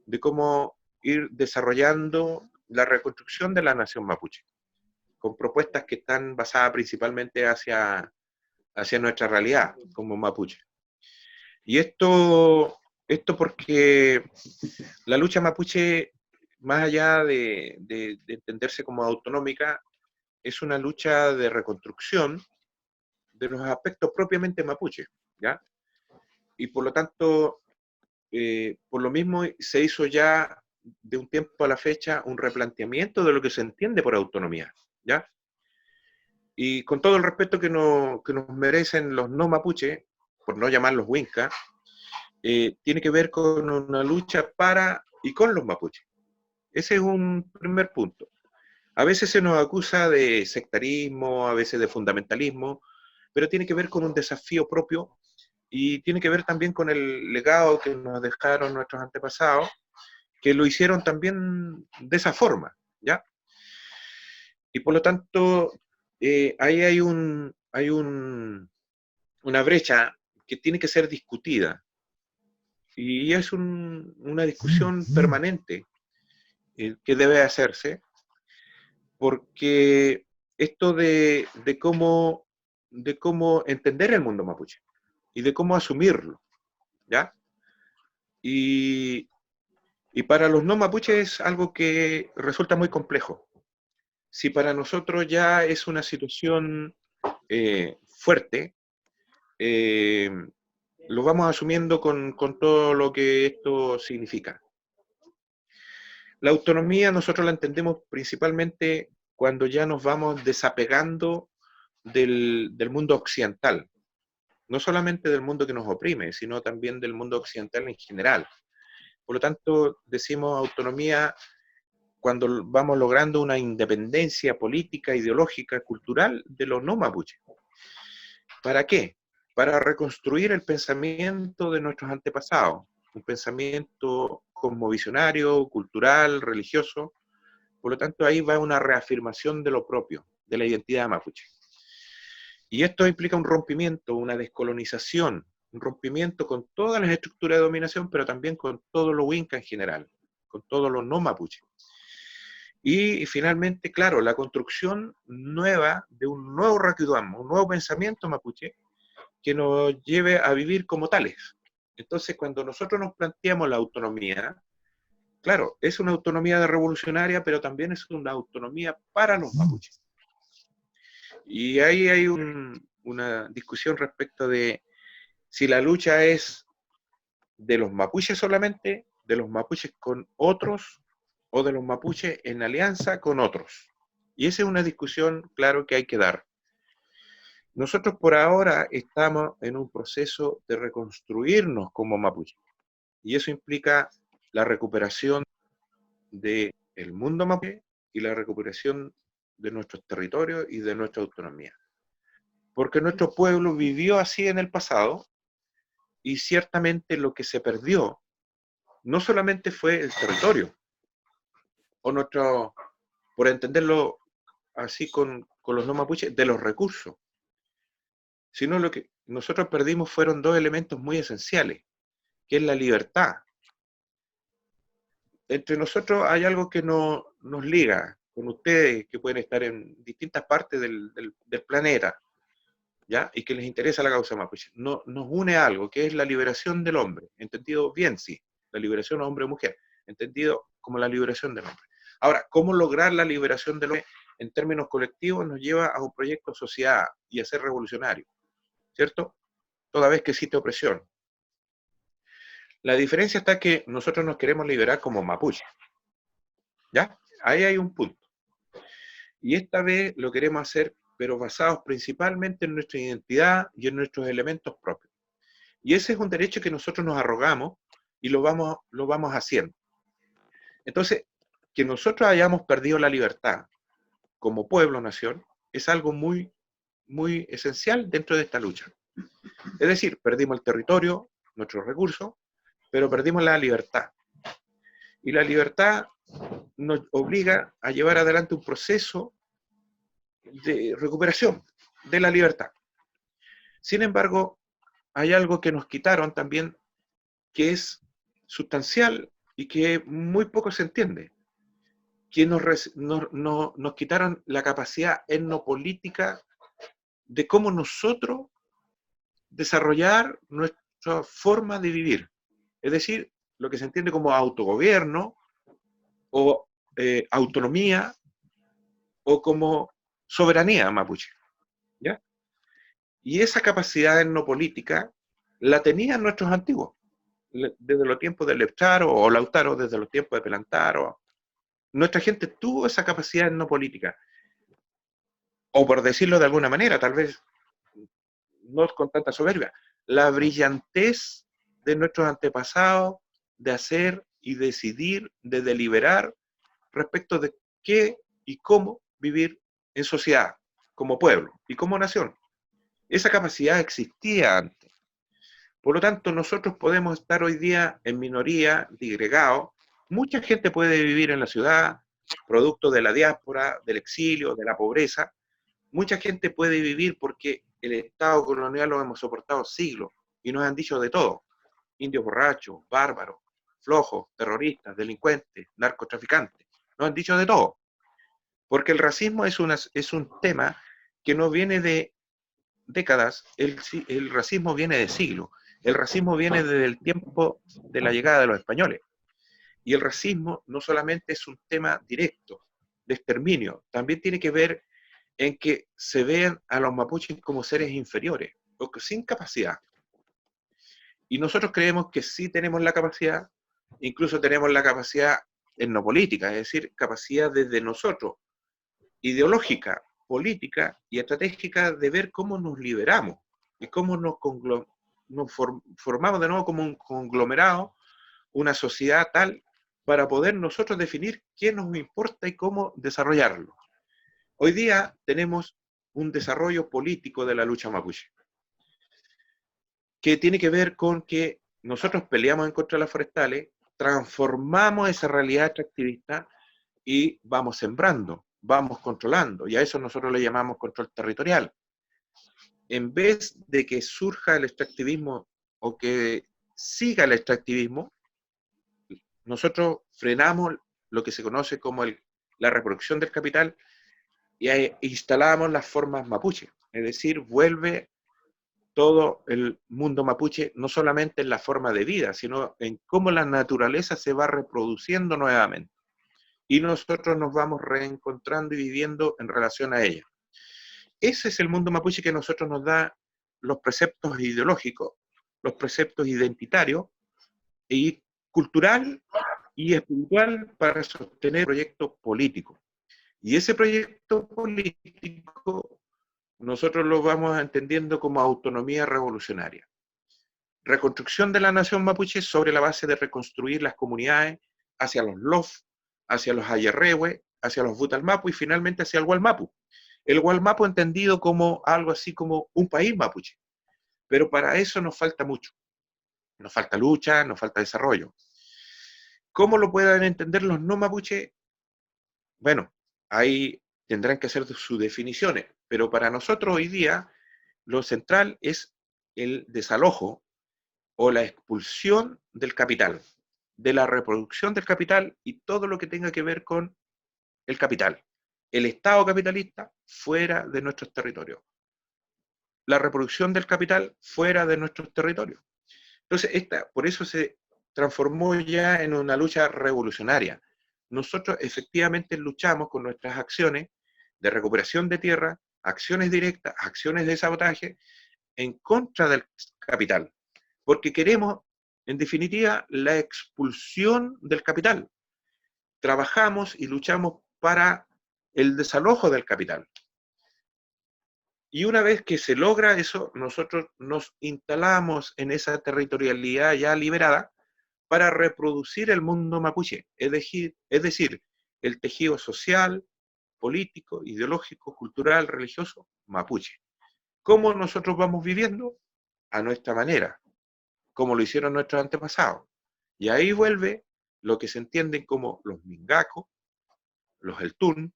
de cómo ir desarrollando la reconstrucción de la nación mapuche, con propuestas que están basadas principalmente hacia nuestra realidad como mapuche. Y esto porque la lucha mapuche, más allá de entenderse como autonómica, es una lucha de reconstrucción de los aspectos propiamente mapuche, ¿ya? Y por lo tanto, por lo mismo se hizo ya de un tiempo a la fecha un replanteamiento de lo que se entiende por autonomía, ¿ya? Y con todo el respeto que nos merecen los no mapuche, por no llamarlos huincas, tiene que ver con una lucha para y con los mapuches. Ese es un primer punto. A veces se nos acusa de sectarismo, a veces de fundamentalismo, pero tiene que ver con un desafío propio y tiene que ver también con el legado que nos dejaron nuestros antepasados, que lo hicieron también de esa forma, ¿ya? Y por lo tanto, ahí hay una brecha que tiene que ser discutida. Y es una discusión permanente que debe hacerse, porque esto de cómo entender el mundo mapuche y de cómo asumirlo, ¿ya? Y para los no mapuches es algo que resulta muy complejo. Si para nosotros ya es una situación fuerte, lo vamos asumiendo con todo lo que esto significa. La autonomía nosotros la entendemos principalmente cuando ya nos vamos desapegando del mundo occidental, no solamente del mundo que nos oprime, sino también del mundo occidental en general. Por lo tanto, decimos autonomía cuando vamos logrando una independencia política, ideológica, cultural de los no mapuches. ¿Para qué? Para reconstruir el pensamiento de nuestros antepasados, un pensamiento cosmovisionario, cultural, religioso. Por lo tanto, ahí va una reafirmación de lo propio, de la identidad mapuche. Y esto implica un rompimiento, una descolonización, un rompimiento con todas las estructuras de dominación, pero también con todo lo huinca en general, con todos los no mapuches. Y finalmente, claro, la construcción nueva de un nuevo Raquiduam, un nuevo pensamiento mapuche, que nos lleve a vivir como tales. Entonces, cuando nosotros nos planteamos la autonomía, claro, es una autonomía revolucionaria, pero también es una autonomía para los mapuches. Y ahí hay una discusión respecto de si la lucha es de los mapuches solamente, de los mapuches con otros, o de los mapuches en alianza con otros. Y esa es una discusión, claro, que hay que dar. Nosotros por ahora estamos en un proceso de reconstruirnos como mapuche. Y eso implica la recuperación del mundo mapuche y la recuperación de nuestros territorios y de nuestra autonomía. Porque nuestro pueblo vivió así en el pasado y ciertamente lo que se perdió no solamente fue el territorio, o nuestro, por entenderlo así con los no mapuches, de los recursos, sino lo que nosotros perdimos fueron dos elementos muy esenciales, que es la libertad. Entre nosotros hay algo que nos liga con ustedes, que pueden estar en distintas partes del planeta, ¿ya? Y que les interesa la causa mapuche. Nos une algo, que es la liberación del hombre, entendido bien, sí, la liberación hombre-mujer, entendido como la liberación del hombre. Ahora, ¿cómo lograr la liberación del hombre en términos colectivos? Nos lleva a un proyecto de sociedad y a ser revolucionario, ¿cierto? Toda vez que existe opresión. La diferencia está que nosotros nos queremos liberar como mapuche, ¿ya? Ahí hay un punto. Y esta vez lo queremos hacer, pero basados principalmente en nuestra identidad y en nuestros elementos propios. Y ese es un derecho que nosotros nos arrogamos y lo vamos haciendo. Entonces, que nosotros hayamos perdido la libertad como pueblo, nación, es algo muy, muy esencial dentro de esta lucha. Es decir, perdimos el territorio, nuestros recursos, pero perdimos la libertad. Y la libertad nos obliga a llevar adelante un proceso de recuperación de la libertad. Sin embargo, hay algo que nos quitaron también, que es sustancial y que muy poco se entiende, que nos quitaron la capacidad etnopolítica de cómo nosotros desarrollar nuestra forma de vivir. Es decir, lo que se entiende como autogobierno o autonomía o como soberanía mapuche, ¿ya? Y esa capacidad etnopolítica la tenían nuestros antiguos, desde los tiempos de Leptaro o Lautaro, desde los tiempos de Pelantaro. Nuestra gente tuvo esa capacidad etnopolítica, o por decirlo de alguna manera, tal vez no con tanta soberbia, la brillantez de nuestros antepasados de hacer y decidir, de deliberar respecto de qué y cómo vivir en sociedad, como pueblo y como nación. Esa capacidad existía antes. Por lo tanto, nosotros podemos estar hoy día en minoría, disgregados. Mucha gente puede vivir en la ciudad, producto de la diáspora, del exilio, de la pobreza. Mucha gente puede vivir porque el Estado colonial lo hemos soportado siglos y nos han dicho de todo. Indios borrachos, bárbaros, flojos, terroristas, delincuentes, narcotraficantes. Nos han dicho de todo. Porque el racismo es un tema que no viene de décadas, el racismo viene de siglos. El racismo viene desde el tiempo de la llegada de los españoles. Y el racismo no solamente es un tema directo de exterminio, también tiene que ver en que se vean a los mapuches como seres inferiores, o sin capacidad. Y nosotros creemos que sí tenemos la capacidad, incluso tenemos la capacidad etnopolítica, es decir, capacidad desde nosotros, ideológica, política y estratégica, de ver cómo nos liberamos y cómo nos formamos de nuevo como un conglomerado, una sociedad tal, para poder nosotros definir qué nos importa y cómo desarrollarlo. Hoy día tenemos un desarrollo político de la lucha mapuche, que tiene que ver con que nosotros peleamos en contra de las forestales, transformamos esa realidad extractivista y vamos sembrando, vamos controlando, y a eso nosotros le llamamos control territorial. En vez de que surja el extractivismo o que siga el extractivismo, nosotros frenamos lo que se conoce como la reproducción del capital y instalamos las formas mapuche, es decir, vuelve todo el mundo mapuche no solamente en la forma de vida, sino en cómo la naturaleza se va reproduciendo nuevamente. Y nosotros nos vamos reencontrando y viviendo en relación a ella. Ese es el mundo mapuche que nosotros nos da los preceptos ideológicos, los preceptos identitarios y cultural y espiritual para sostener proyectos políticos. Y ese proyecto político nosotros lo vamos entendiendo como autonomía revolucionaria. Reconstrucción de la nación mapuche sobre la base de reconstruir las comunidades hacia los Lof, hacia los Ayerrehue, hacia los Butalmapu y finalmente hacia el Gualmapu. El Gualmapu entendido como algo así como un país mapuche. Pero para eso nos falta mucho. Nos falta lucha, nos falta desarrollo. ¿Cómo lo puedan entender los no mapuche? Bueno, ahí tendrán que hacer sus definiciones, pero para nosotros hoy día lo central es el desalojo o la expulsión del capital, de la reproducción del capital y todo lo que tenga que ver con el capital. El Estado capitalista fuera de nuestros territorios. La reproducción del capital fuera de nuestros territorios. Entonces, por eso se transformó ya en una lucha revolucionaria. Nosotros efectivamente luchamos con nuestras acciones de recuperación de tierra, acciones directas, acciones de sabotaje, en contra del capital. Porque queremos, en definitiva, la expulsión del capital. Trabajamos y luchamos para el desalojo del capital. Y una vez que se logra eso, nosotros nos instalamos en esa territorialidad ya liberada para reproducir el mundo mapuche, es decir, el tejido social, político, ideológico, cultural, religioso, mapuche. ¿Cómo nosotros vamos viviendo? A nuestra manera, como lo hicieron nuestros antepasados. Y ahí vuelve lo que se entienden como los mingacos, los eltún,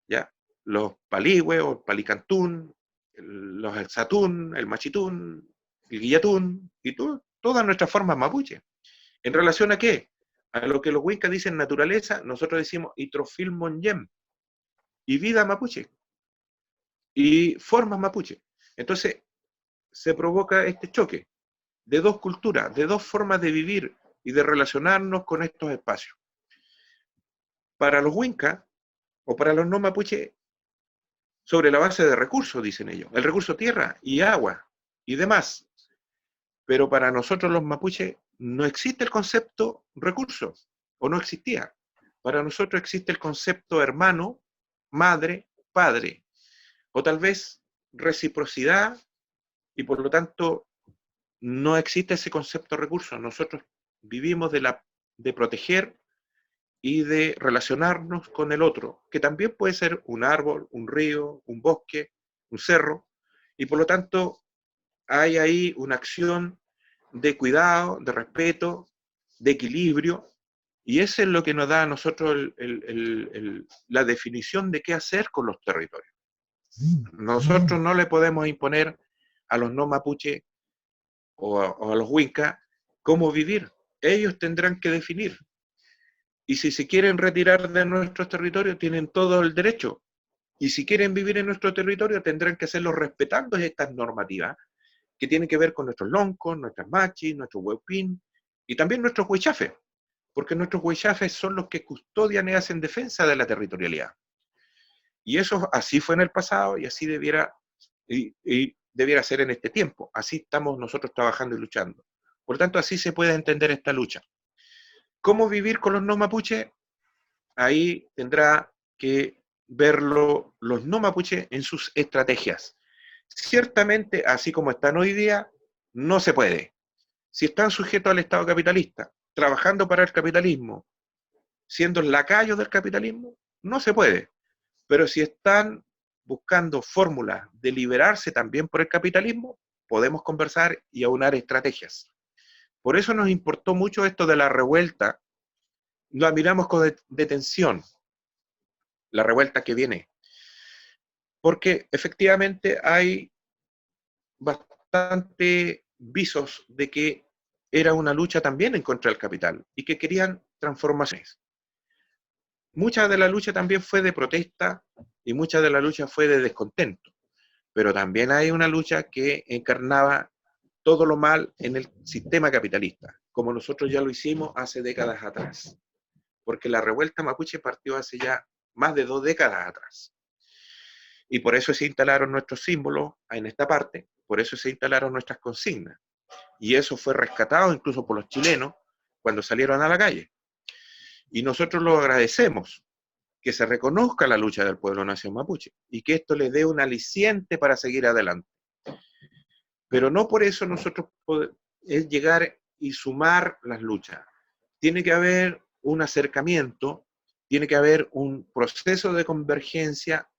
¿ya? Los paligüe o el palicantún, los exatún, el machitún, el guillatún, y todas nuestras formas mapuche. ¿En relación a qué? A lo que los huincas dicen naturaleza, nosotros decimos itrofil monyem, y vida mapuche, y formas mapuche. Entonces, se provoca este choque de dos culturas, de dos formas de vivir y de relacionarnos con estos espacios. Para los huincas, o para los no mapuche, sobre la base de recursos, dicen ellos, el recurso tierra y agua y demás. Pero para nosotros los mapuches no existe el concepto recurso, o no existía. Para nosotros existe el concepto hermano, madre, padre, o tal vez reciprocidad y por lo tanto no existe ese concepto de recursos. Nosotros vivimos de proteger y de relacionarnos con el otro, que también puede ser un árbol, un río, un bosque, un cerro, y por lo tanto hay ahí una acción de cuidado, de respeto, de equilibrio, y eso es lo que nos da a nosotros la definición de qué hacer con los territorios. Nosotros no le podemos imponer a los no mapuche o a los huincas cómo vivir. Ellos tendrán que definir. Y si se quieren retirar de nuestros territorios, tienen todo el derecho. Y si quieren vivir en nuestro territorio, tendrán que hacerlo respetando estas normativas que tienen que ver con nuestros loncos, nuestras machis, nuestros huepín y también nuestros huichafes, porque nuestros huichafes son los que custodian y hacen defensa de la territorialidad. Y eso así fue en el pasado y así debiera ser en este tiempo. Así estamos nosotros trabajando y luchando. Por lo tanto, así se puede entender esta lucha. ¿Cómo vivir con los no mapuche? Ahí tendrá que verlo los no mapuche en sus estrategias. Ciertamente, así como están hoy día, no se puede. Si están sujetos al Estado capitalista, trabajando para el capitalismo, siendo lacayos del capitalismo, no se puede. Pero si están buscando fórmulas de liberarse también por el capitalismo, podemos conversar y aunar estrategias. Por eso nos importó mucho esto de la revuelta. Lo miramos con detención, la revuelta que viene. Porque efectivamente hay bastante visos de que era una lucha también en contra del capital y que querían transformaciones. Mucha de la lucha también fue de protesta y mucha de la lucha fue de descontento, pero también hay una lucha que encarnaba todo lo mal en el sistema capitalista, como nosotros ya lo hicimos hace décadas atrás, porque la revuelta mapuche partió hace ya más de 2 décadas atrás. Y por eso se instalaron nuestros símbolos en esta parte, por eso se instalaron nuestras consignas. Y eso fue rescatado incluso por los chilenos cuando salieron a la calle. Y nosotros lo agradecemos, que se reconozca la lucha del pueblo nación mapuche y que esto les dé un aliciente para seguir adelante. Pero no por eso nosotros es llegar y sumar las luchas. Tiene que haber un acercamiento, tiene que haber un proceso de convergencia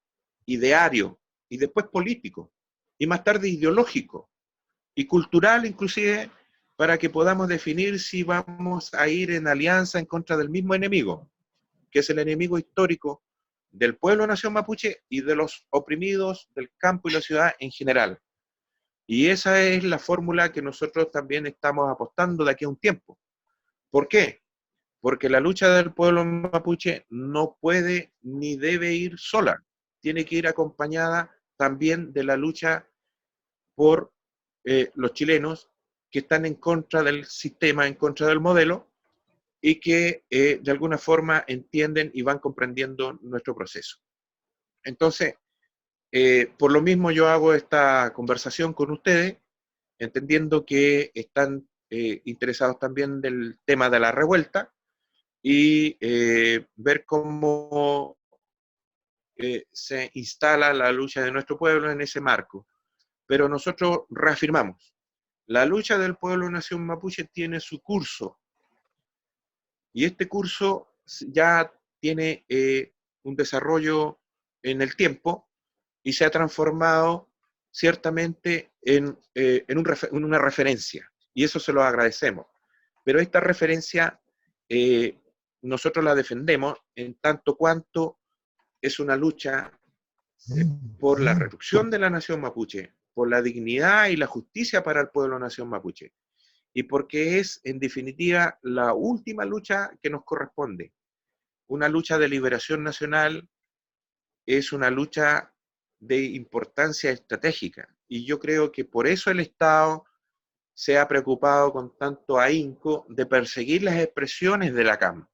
ideario y después político y más tarde ideológico y cultural inclusive, para que podamos definir si vamos a ir en alianza en contra del mismo enemigo, que es el enemigo histórico del pueblo nación mapuche y de los oprimidos del campo y la ciudad en general. Y esa es la fórmula que nosotros también estamos apostando de aquí a un tiempo. ¿Por qué? Porque la lucha del pueblo mapuche no puede ni debe ir sola, tiene que ir acompañada también de la lucha por los chilenos que están en contra del sistema, en contra del modelo, y que de alguna forma entienden y van comprendiendo nuestro proceso. Entonces, por lo mismo yo hago esta conversación con ustedes, entendiendo que están interesados también del tema de la revuelta y ver cómo se instala la lucha de nuestro pueblo en ese marco. Pero nosotros reafirmamos, la lucha del pueblo nación mapuche tiene su curso, y este curso ya tiene un desarrollo en el tiempo y se ha transformado ciertamente en una referencia, y eso se lo agradecemos. Pero esta referencia nosotros la defendemos en tanto cuanto es una lucha por la reducción de la nación mapuche, por la dignidad y la justicia para el pueblo nación mapuche, y porque es, en definitiva, la última lucha que nos corresponde. Una lucha de liberación nacional es una lucha de importancia estratégica, y yo creo que por eso el Estado se ha preocupado con tanto ahínco de perseguir las expresiones de la CAM,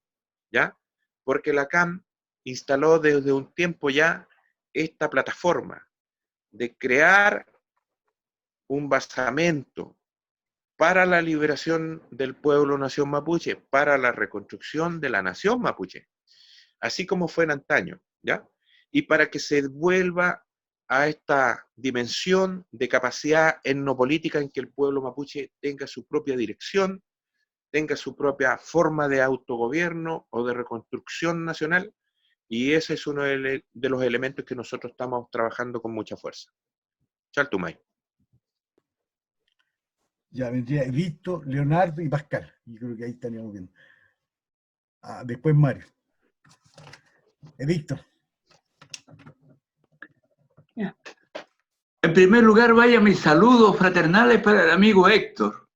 ¿ya? Porque la CAM instaló desde un tiempo ya esta plataforma de crear un basamento para la liberación del pueblo nación mapuche, para la reconstrucción de la nación mapuche, así como fue en antaño, ¿ya? Y para que se vuelva a esta dimensión de capacidad etnopolítica en que el pueblo mapuche tenga su propia dirección, tenga su propia forma de autogobierno o de reconstrucción nacional, y ese es uno de los elementos que nosotros estamos trabajando con mucha fuerza. Chaltumay. Ya vendría Edicto, Leonardo y Pascal. Yo creo que ahí estaríamos viendo. Después Mario. Edicto. En primer lugar, vaya mis saludos fraternales para el amigo Héctor.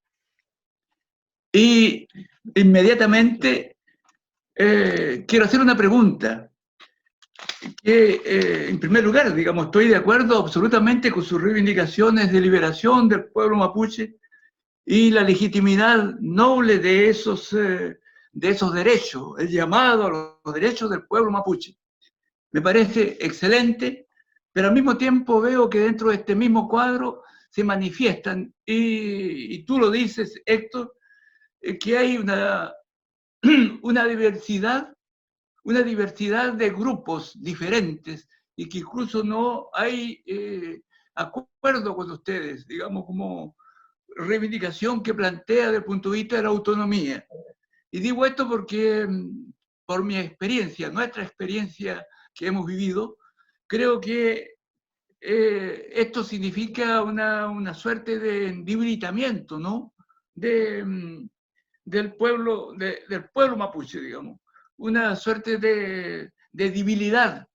Y inmediatamente quiero hacer una pregunta. En primer lugar, digamos, estoy de acuerdo absolutamente con sus reivindicaciones de liberación del pueblo mapuche y la legitimidad noble de esos derechos, el llamado a los derechos del pueblo mapuche. Me parece excelente, pero al mismo tiempo veo que dentro de este mismo cuadro se manifiestan, y tú lo dices, Héctor, que hay una diversidad de grupos diferentes y que incluso no hay acuerdo con ustedes, digamos, como reivindicación que plantea desde el punto de vista de la autonomía. Y digo esto porque, por mi experiencia, nuestra experiencia que hemos vivido, creo que esto significa una suerte de debilitamiento, ¿no? Del pueblo mapuche, digamos. Una suerte de debilidad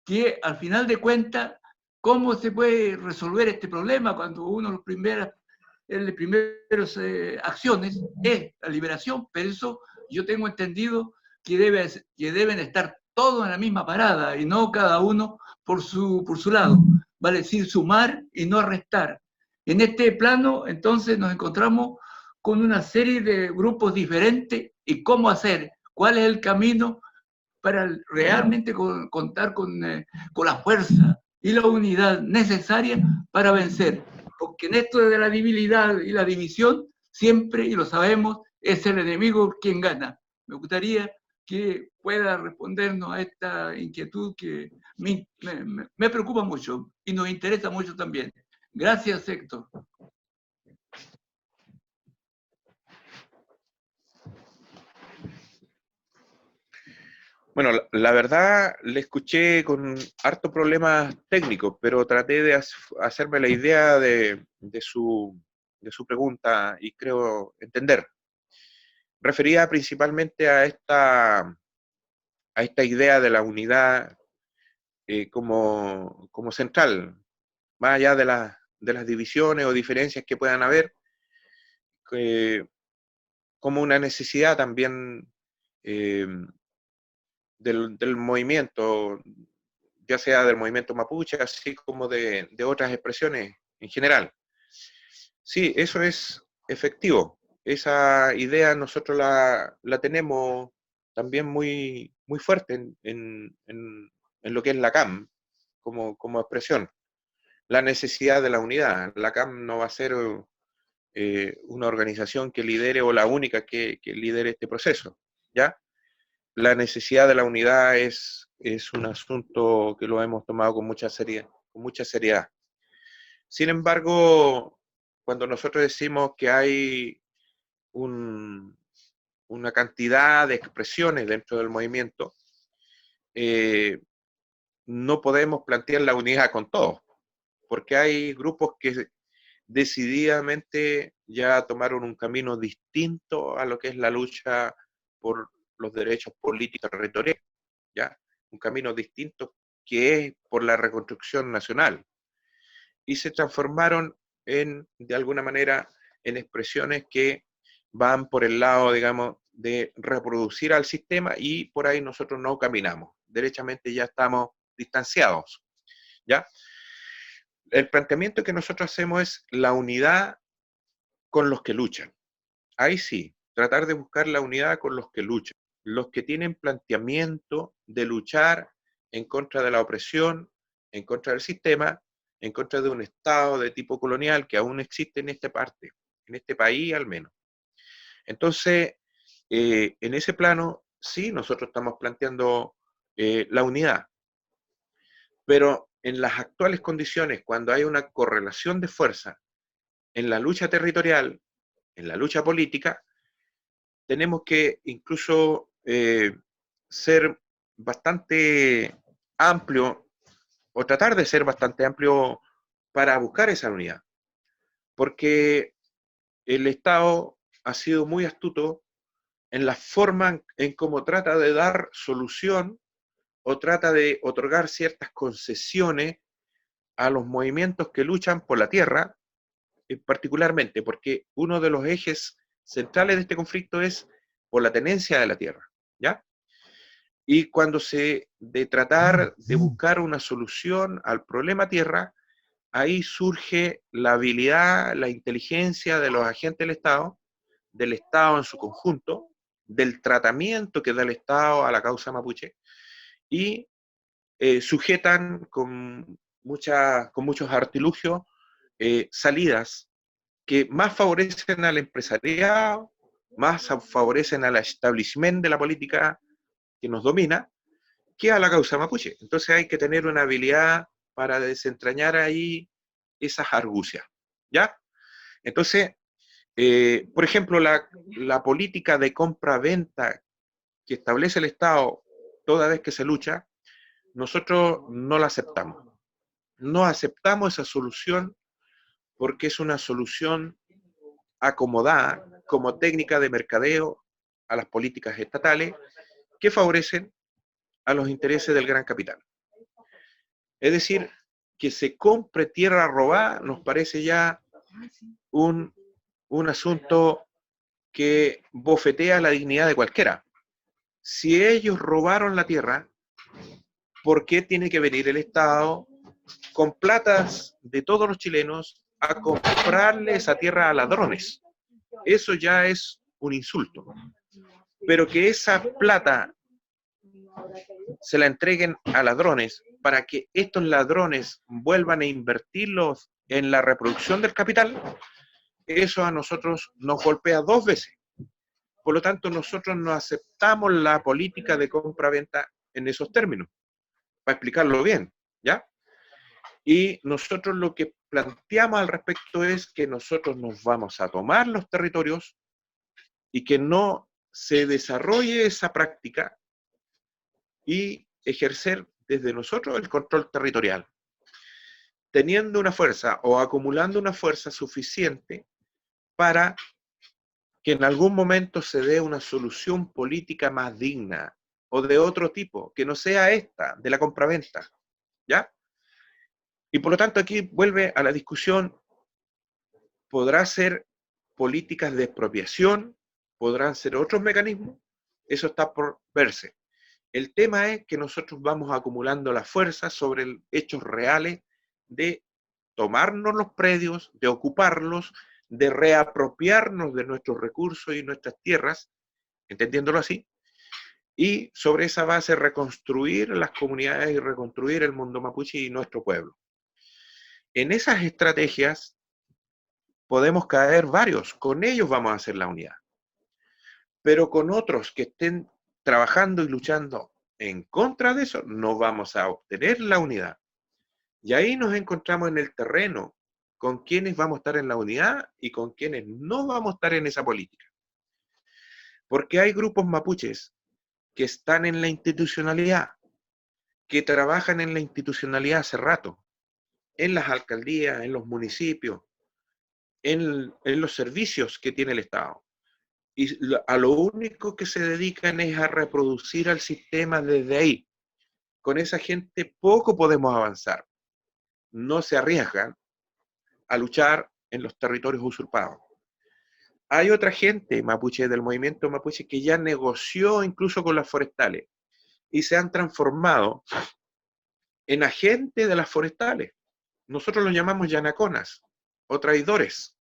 que, al final de cuentas, ¿cómo se puede resolver este problema cuando uno de las primeras acciones es la liberación? Pero eso yo tengo entendido que deben estar todos en la misma parada y no cada uno por su lado. Vale decir, sumar y no restar. En este plano, entonces, nos encontramos con una serie de grupos diferentes y cómo hacer, cuál es el camino para realmente contar con la fuerza y la unidad necesaria para vencer. Porque en esto de la debilidad y la división, siempre, y lo sabemos, es el enemigo quien gana. Me gustaría que pueda respondernos a esta inquietud que me preocupa mucho y nos interesa mucho también. Gracias, Héctor. Bueno, la verdad le escuché con harto problemas técnicos, pero traté de hacerme la idea de su pregunta y creo entender. Refería principalmente a esta idea de la unidad como central, más allá de las divisiones o diferencias que puedan haber, como una necesidad también del movimiento, ya sea del movimiento mapuche, así como de otras expresiones en general. Sí, eso es efectivo. Esa idea nosotros la tenemos también muy, muy fuerte en lo que es la CAM, como expresión. La necesidad de la unidad. La CAM no va a ser una organización que lidere o la única que lidere este proceso, ¿ya? La necesidad de la unidad es un asunto que lo hemos tomado con mucha seriedad. Sin embargo, cuando nosotros decimos que hay una cantidad de expresiones dentro del movimiento, no podemos plantear la unidad con todos, porque hay grupos que decididamente ya tomaron un camino distinto a lo que es la lucha por los derechos políticos territoriales, ¿ya? Un camino distinto que es por la reconstrucción nacional. Y se transformaron de alguna manera, en expresiones que van por el lado, digamos, de reproducir al sistema, y por ahí nosotros no caminamos. Derechamente ya estamos distanciados, ¿ya? El planteamiento que nosotros hacemos es la unidad con los que luchan. Ahí sí, tratar de buscar la unidad con los que luchan, los que tienen planteamiento de luchar en contra de la opresión, en contra del sistema, en contra de un Estado de tipo colonial que aún existe en esta parte, en este país al menos. Entonces, en ese plano, sí, nosotros estamos planteando la unidad, pero en las actuales condiciones, cuando hay una correlación de fuerza en la lucha territorial, en la lucha política, tenemos que incluso ser bastante amplio, o tratar de ser bastante amplio para buscar esa unidad. Porque el Estado ha sido muy astuto en la forma en cómo trata de dar solución o trata de otorgar ciertas concesiones a los movimientos que luchan por la tierra, particularmente porque uno de los ejes centrales de este conflicto es por la tenencia de la tierra, ¿ya? Y cuando de tratar de buscar una solución al problema tierra, ahí surge la habilidad, la inteligencia de los agentes del Estado en su conjunto, del tratamiento que da el Estado a la causa mapuche, y sujetan con muchos artilugios salidas que más favorecen al empresariado, más favorecen al establishment de la política que nos domina, que a la causa mapuche. Entonces hay que tener una habilidad para desentrañar ahí esas argucias, ¿ya? Entonces, por ejemplo, la política de compra-venta que establece el Estado toda vez que se lucha, nosotros no la aceptamos. No aceptamos esa solución porque es una solución acomodada como técnica de mercadeo a las políticas estatales que favorecen a los intereses del gran capital. Es decir, que se compre tierra robada nos parece ya un asunto que bofetea la dignidad de cualquiera. Si ellos robaron la tierra, ¿por qué tiene que venir el Estado con platas de todos los chilenos a comprarle esa tierra a ladrones? Eso ya es un insulto. Pero que esa plata se la entreguen a ladrones para que estos ladrones vuelvan a invertirlos en la reproducción del capital, eso a nosotros nos golpea dos veces. Por lo tanto, nosotros no aceptamos la política de compra-venta en esos términos, para explicarlo bien, ¿ya? Y nosotros lo que planteamos al respecto es que nosotros nos vamos a tomar los territorios y que no se desarrolle esa práctica y ejercer desde nosotros el control territorial, teniendo una fuerza o acumulando una fuerza suficiente para que en algún momento se dé una solución política más digna o de otro tipo, que no sea esta, de la compraventa, ¿ya? Y por lo tanto aquí vuelve a la discusión, ¿podrá ser políticas de expropiación? ¿Podrán ser otros mecanismos? Eso está por verse. El tema es que nosotros vamos acumulando la fuerza sobre hechos reales de tomarnos los predios, de ocuparlos, de reapropiarnos de nuestros recursos y nuestras tierras, entendiéndolo así, y sobre esa base reconstruir las comunidades y reconstruir el mundo mapuche y nuestro pueblo. En esas estrategias podemos caer varios, con ellos vamos a hacer la unidad. Pero con otros que estén trabajando y luchando en contra de eso, no vamos a obtener la unidad. Y ahí nos encontramos en el terreno con quienes vamos a estar en la unidad y con quienes no vamos a estar en esa política. Porque hay grupos mapuches que están en la institucionalidad, que trabajan en la institucionalidad hace rato, en las alcaldías, en los municipios, en los servicios que tiene el Estado. Y a lo único que se dedican es a reproducir al sistema desde ahí. Con esa gente poco podemos avanzar. No se arriesgan a luchar en los territorios usurpados. Hay otra gente mapuche del movimiento mapuche que ya negoció incluso con las forestales y se han transformado en agentes de las forestales. Nosotros los llamamos yanaconas o traidores.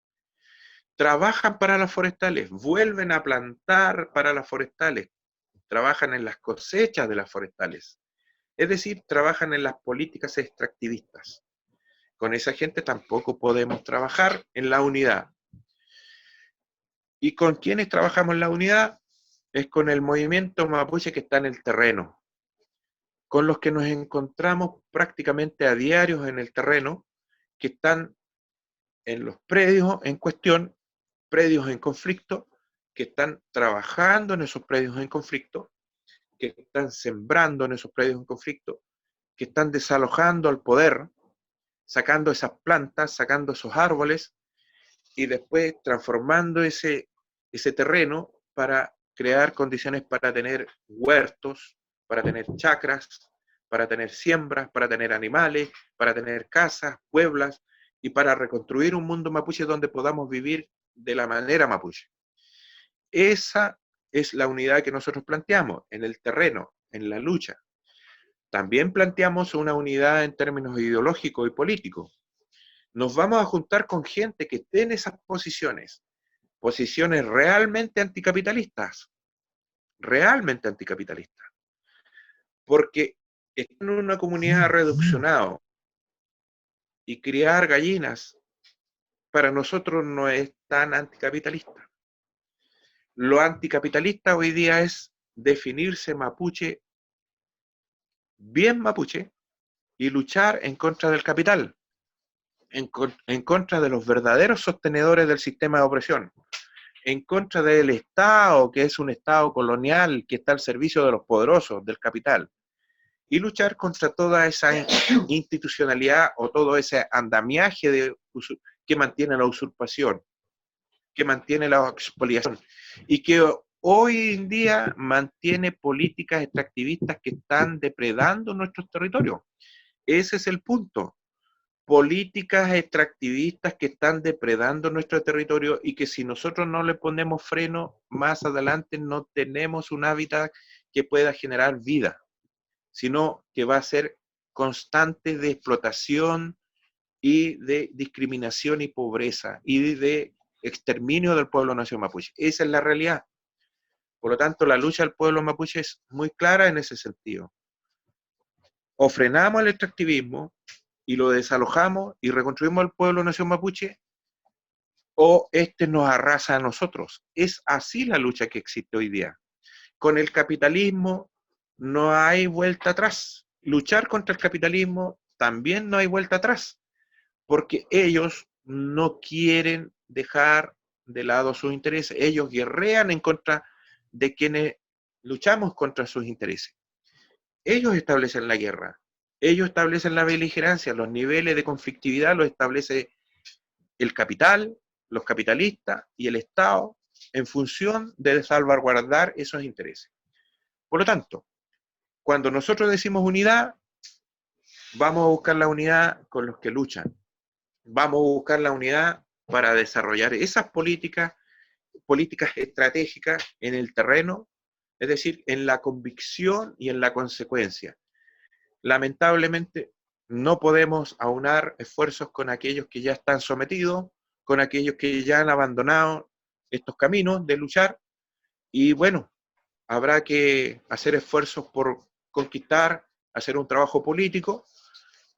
Trabajan para las forestales, vuelven a plantar para las forestales, trabajan en las cosechas de las forestales. Es decir, trabajan en las políticas extractivistas. Con esa gente tampoco podemos trabajar en la unidad. ¿Y con quiénes trabajamos en la unidad? Es con el movimiento mapuche que está en el terreno, con los que nos encontramos prácticamente a diario en el terreno, que están en los predios en cuestión, predios en conflicto, que están trabajando en esos predios en conflicto, que están sembrando en esos predios en conflicto, que están desalojando al poder, sacando esas plantas, sacando esos árboles, y después transformando ese terreno para crear condiciones para tener huertos, para tener chacras, para tener siembras, para tener animales, para tener casas, pueblos, y para reconstruir un mundo mapuche donde podamos vivir de la manera mapuche. Esa es la unidad que nosotros planteamos en el terreno, en la lucha. También planteamos una unidad en términos ideológicos y políticos. Nos vamos a juntar con gente que esté en esas posiciones realmente anticapitalistas, porque estar en una comunidad reduccionada y criar gallinas para nosotros no es tan anticapitalista. Lo anticapitalista hoy día es definirse mapuche, bien mapuche, y luchar en contra del capital, en contra de los verdaderos sostenedores del sistema de opresión, en contra del Estado, que es un Estado colonial que está al servicio de los poderosos, del capital, y luchar contra toda esa institucionalidad o todo ese andamiaje que mantiene la usurpación, que mantiene la expoliación, y que hoy en día mantiene políticas extractivistas que están depredando nuestros territorios. Ese es el punto. Políticas extractivistas que están depredando nuestro territorio y que si nosotros no le ponemos freno, más adelante no tenemos un hábitat que pueda generar vida, sino que va a ser constante de explotación y de discriminación y pobreza y de exterminio del pueblo nación mapuche. Esa es la realidad. Por lo tanto, la lucha del pueblo mapuche es muy clara en ese sentido. O frenamos el extractivismo y lo desalojamos y reconstruimos al pueblo nación mapuche, o este nos arrasa a nosotros. Es así la lucha que existe hoy día. Con el capitalismo no hay vuelta atrás. Luchar contra el capitalismo también no hay vuelta atrás, porque ellos no quieren dejar de lado sus intereses. Ellos guerrean en contra de quienes luchamos contra sus intereses. Ellos establecen la guerra, ellos establecen la beligerancia, los niveles de conflictividad los establece el capital, los capitalistas y el Estado en función de salvaguardar esos intereses. Por lo tanto, cuando nosotros decimos unidad, vamos a buscar la unidad con los que luchan. Vamos a buscar la unidad para desarrollar esas políticas estratégicas en el terreno, es decir, en la convicción y en la consecuencia. Lamentablemente, no podemos aunar esfuerzos con aquellos que ya están sometidos, con aquellos que ya han abandonado estos caminos de luchar, y bueno, habrá que hacer esfuerzos por conquistar, hacer un trabajo político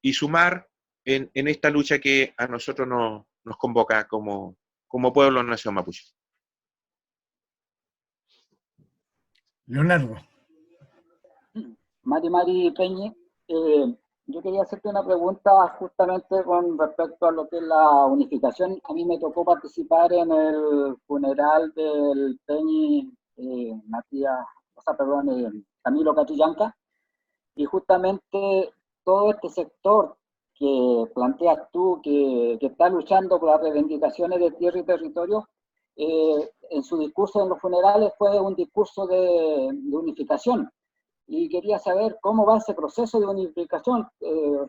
y sumar en esta lucha que a nosotros nos convoca como pueblo nación mapuche. Leonardo. Mari Peñi, yo quería hacerte una pregunta justamente con respecto a lo que es la unificación. A mí me tocó participar en el funeral del Peñi Camilo Catrillanca, y justamente todo este sector que planteas tú, que está luchando por las reivindicaciones de tierra y territorio, en su discurso en los funerales fue un discurso de unificación. Y quería saber cómo va ese proceso de unificación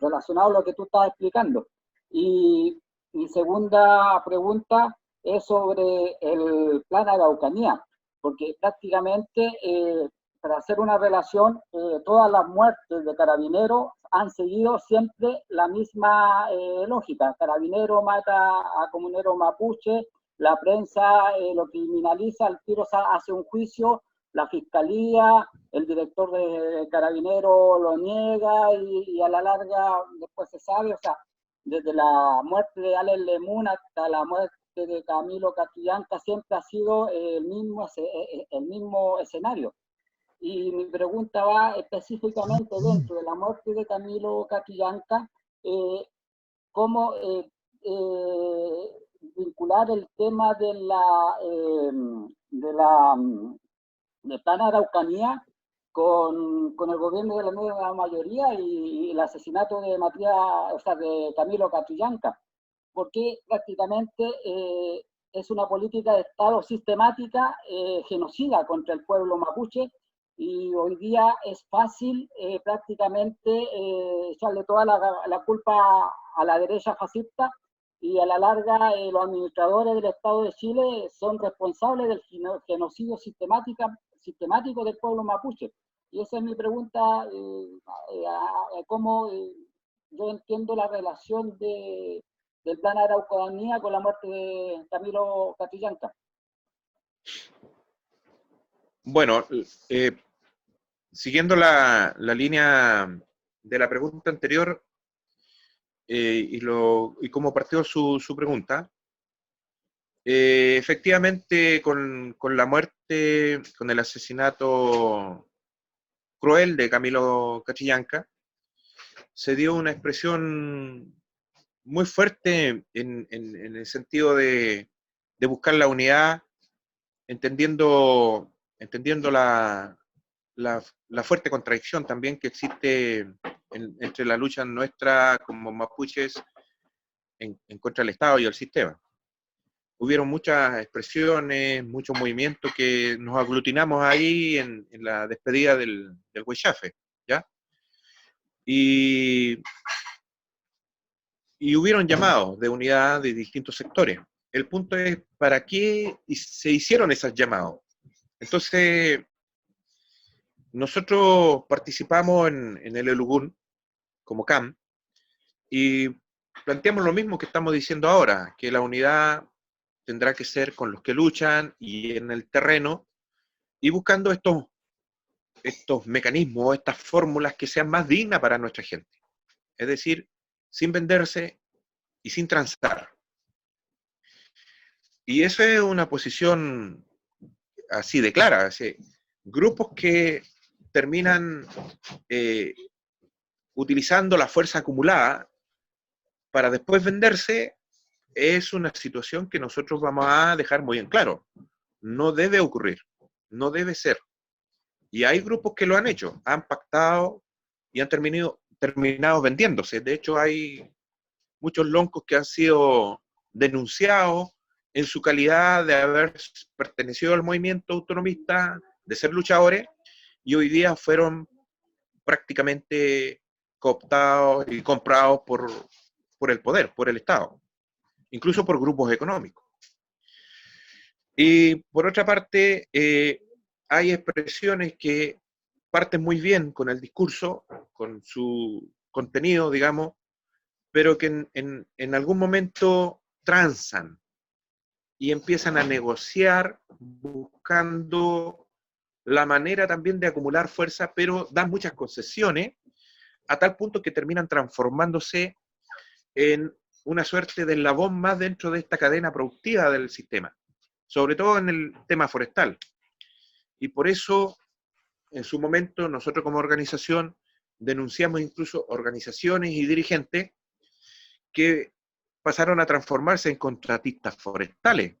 relacionado a lo que tú estás explicando. Y mi segunda pregunta es sobre el plan Araucanía, porque prácticamente para hacer una relación, todas las muertes de carabineros han seguido siempre la misma lógica. Carabinero mata a comunero mapuche, la prensa lo criminaliza, al tiro hace un juicio, la fiscalía, el director de Carabineros lo niega y a la larga después se sabe, o sea, desde la muerte de Alex Lemun hasta la muerte de Camilo Catrillanca siempre ha sido el mismo escenario. Y mi pregunta va específicamente dentro de la muerte de Camilo Catrillanca, ¿cómo vincular el tema de del plan Araucanía con el gobierno de la nueva mayoría y el asesinato de de Camilo Catrillanca? Porque prácticamente es una política de Estado sistemática, genocida contra el pueblo mapuche, y hoy día es fácil prácticamente echarle toda la culpa a la derecha fascista, y a la larga los administradores del Estado de Chile son responsables del genocidio sistemático del pueblo mapuche. Y esa es mi pregunta, cómo yo entiendo la relación del plan Araucanía con la muerte de Camilo Catrillanca. Bueno, siguiendo la línea de la pregunta anterior y cómo partió su pregunta, efectivamente con la muerte, con el asesinato cruel de Camilo Catrillanca, se dio una expresión muy fuerte en el sentido de buscar la unidad, entendiendo la fuerte contradicción también que existe entre la lucha nuestra como mapuches en contra del Estado y el sistema. Hubieron muchas expresiones, muchos movimientos que nos aglutinamos ahí en la despedida del Huaychafe, ¿ya? Y hubieron llamados de unidad de distintos sectores. El punto es, ¿para qué se hicieron esos llamados? Entonces, nosotros participamos en el Elugún como CAM y planteamos lo mismo que estamos diciendo ahora, que la unidad tendrá que ser con los que luchan y en el terreno, y buscando estos mecanismos, estas fórmulas que sean más dignas para nuestra gente. Es decir, sin venderse y sin transar. Y eso es una posición así de clara. Así, grupos que terminan utilizando la fuerza acumulada para después venderse, es una situación que nosotros vamos a dejar muy en claro. No debe ocurrir, no debe ser. Y hay grupos que lo han hecho, han pactado y han terminado vendiéndose. De hecho, hay muchos loncos que han sido denunciados en su calidad de haber pertenecido al movimiento autonomista, de ser luchadores, y hoy día fueron prácticamente cooptados y comprados por el poder, por el Estado, incluso por grupos económicos. Y por otra parte, hay expresiones que parten muy bien con el discurso, con su contenido, digamos, pero que en algún momento transan y empiezan a negociar buscando la manera también de acumular fuerza, pero dan muchas concesiones a tal punto que terminan transformándose en una suerte de eslabón más dentro de esta cadena productiva del sistema, sobre todo en el tema forestal. Y por eso, en su momento, nosotros como organización denunciamos incluso organizaciones y dirigentes que pasaron a transformarse en contratistas forestales.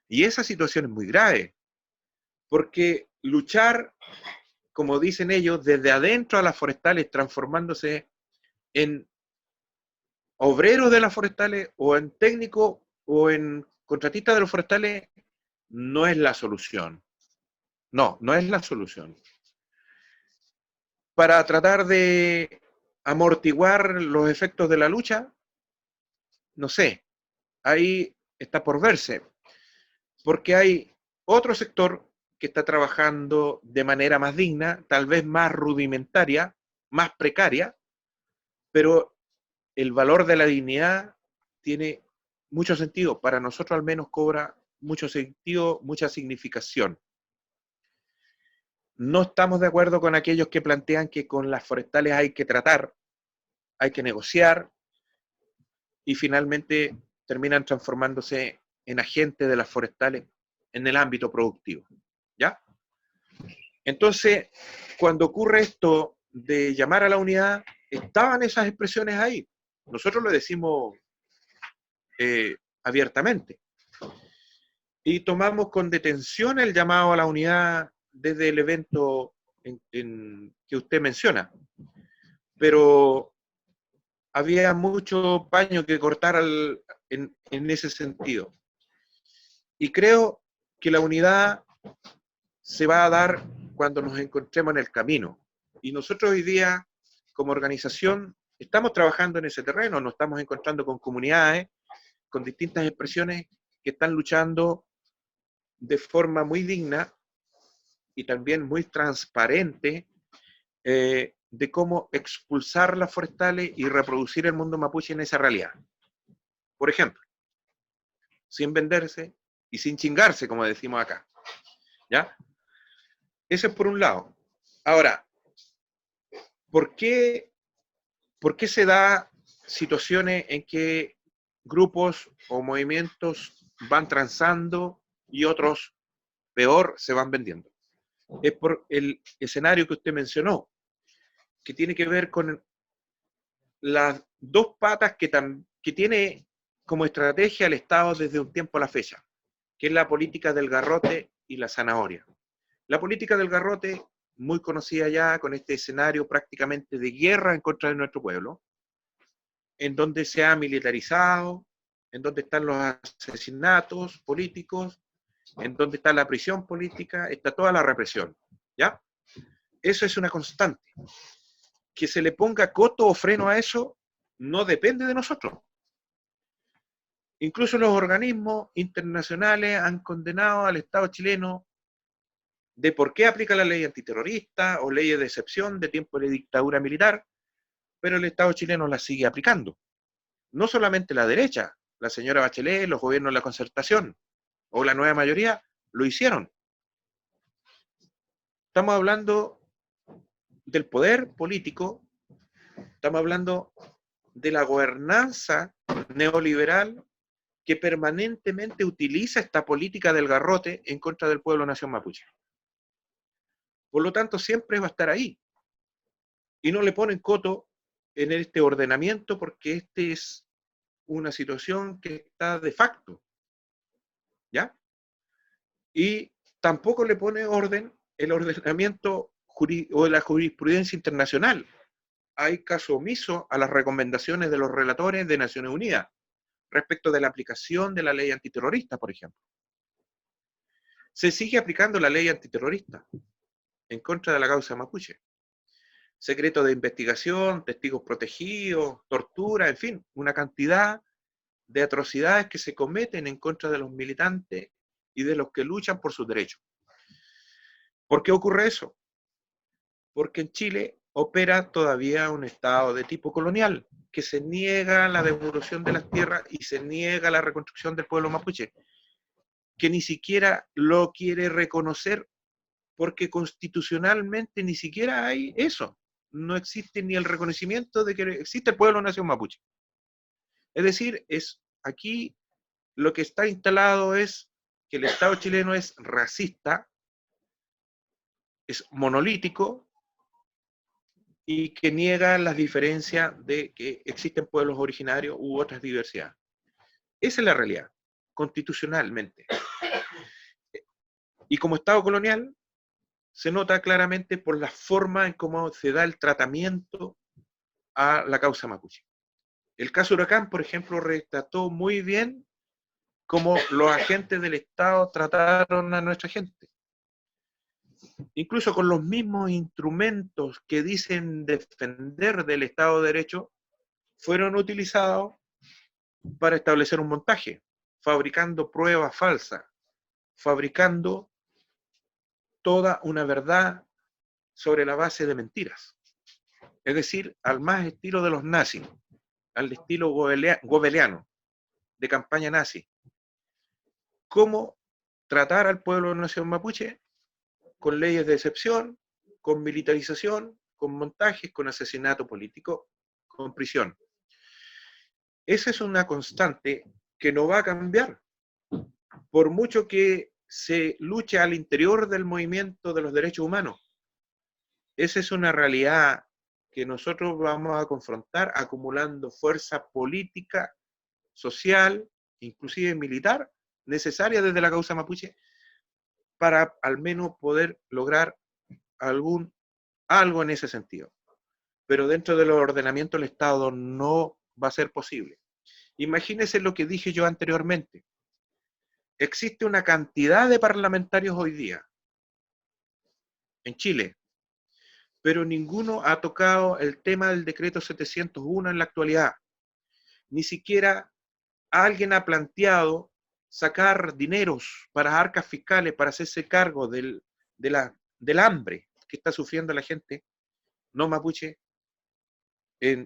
Y esa situación es muy grave, porque luchar, como dicen ellos, desde adentro a las forestales, transformándose en obreros de las forestales, o en técnicos, o en contratistas de los forestales, no es la solución. No es la solución. Para tratar de amortiguar los efectos de la lucha, no sé, ahí está por verse, porque hay otro sector que está trabajando de manera más digna, tal vez más rudimentaria, más precaria, pero el valor de la dignidad tiene mucho sentido, para nosotros al menos cobra mucho sentido, mucha significación. No estamos de acuerdo con aquellos que plantean que con las forestales hay que tratar, hay que negociar, y finalmente terminan transformándose en agentes de las forestales en el ámbito productivo, ¿ya? Entonces, cuando ocurre esto de llamar a la unidad, estaban esas expresiones ahí. Nosotros lo decimos abiertamente. Y tomamos con detención el llamado a la unidad desde el evento que usted menciona. Pero había mucho paño que cortar en ese sentido. Y creo que la unidad se va a dar cuando nos encontremos en el camino. Y nosotros hoy día, como organización, estamos trabajando en ese terreno, nos estamos encontrando con comunidades, con distintas expresiones que están luchando de forma muy digna y también muy transparente de cómo expulsar las forestales y reproducir el mundo mapuche en esa realidad. Por ejemplo, sin venderse y sin chingarse, como decimos acá. ¿Ya? Eso es por un lado. Ahora, ¿por qué se da situaciones en que grupos o movimientos van transando y otros, peor, se van vendiendo? Es por el escenario que usted mencionó, que tiene que ver con las dos patas que tiene como estrategia el Estado desde un tiempo a la fecha, que es la política del garrote y la zanahoria. La política del garrote, muy conocida ya con este escenario prácticamente de guerra en contra de nuestro pueblo, en donde se ha militarizado, en donde están los asesinatos políticos, en donde está la prisión política, está toda la represión, ¿ya? Eso es una constante. Que se le ponga coto o freno a eso no depende de nosotros. Incluso los organismos internacionales han condenado al Estado chileno de por qué aplica la ley antiterrorista o leyes de excepción de tiempo de dictadura militar, pero el Estado chileno la sigue aplicando. No solamente la derecha, la señora Bachelet, los gobiernos de la concertación o la nueva mayoría lo hicieron. Estamos hablando del poder político, estamos hablando de la gobernanza neoliberal que permanentemente utiliza esta política del garrote en contra del pueblo nación mapuche. Por lo tanto, siempre va a estar ahí. Y no le ponen coto en este ordenamiento porque este es una situación que está de facto. ¿Ya? Y tampoco le pone orden el ordenamiento o la jurisprudencia internacional. Hay caso omiso a las recomendaciones de los relatores de Naciones Unidas respecto de la aplicación de la ley antiterrorista, por ejemplo. Se sigue aplicando la ley antiterrorista en contra de la causa mapuche. Secreto de investigación, testigos protegidos, tortura, en fin, una cantidad de atrocidades que se cometen en contra de los militantes y de los que luchan por sus derechos. ¿Por qué ocurre eso? Porque en Chile opera todavía un Estado de tipo colonial, que se niega la devolución de las tierras y se niega la reconstrucción del pueblo mapuche, que ni siquiera lo quiere reconocer porque constitucionalmente ni siquiera hay eso. No existe ni el reconocimiento de que existe el pueblo nación mapuche. Es decir, aquí lo que está instalado es que el Estado chileno es racista, es monolítico y que niega las diferencias de que existen pueblos originarios u otras diversidades. Esa es la realidad, constitucionalmente. Y como Estado colonial, se nota claramente por la forma en cómo se da el tratamiento a la causa mapuche. El caso Huracán, por ejemplo, retrató muy bien cómo los agentes del Estado trataron a nuestra gente. Incluso con los mismos instrumentos que dicen defender del Estado de Derecho, fueron utilizados para establecer un montaje, fabricando pruebas falsas, fabricando toda una verdad sobre la base de mentiras. Es decir, al más estilo de los nazis, al estilo goebbeliano, de campaña nazi. ¿Cómo tratar al pueblo de la nación mapuche? Con leyes de excepción, con militarización, con montajes, con asesinato político, con prisión. Esa es una constante que no va a cambiar. Por mucho que se lucha al interior del movimiento de los derechos humanos. Esa es una realidad que nosotros vamos a confrontar acumulando fuerza política, social, inclusive militar, necesaria desde la causa mapuche, para al menos poder lograr algo en ese sentido. Pero dentro de los ordenamientos del Estado no va a ser posible. Imagínense lo que dije yo anteriormente. Existe una cantidad de parlamentarios hoy día en Chile, pero ninguno ha tocado el tema del decreto 701 en la actualidad. Ni siquiera alguien ha planteado sacar dineros para arcas fiscales para hacerse cargo del hambre que está sufriendo la gente no mapuche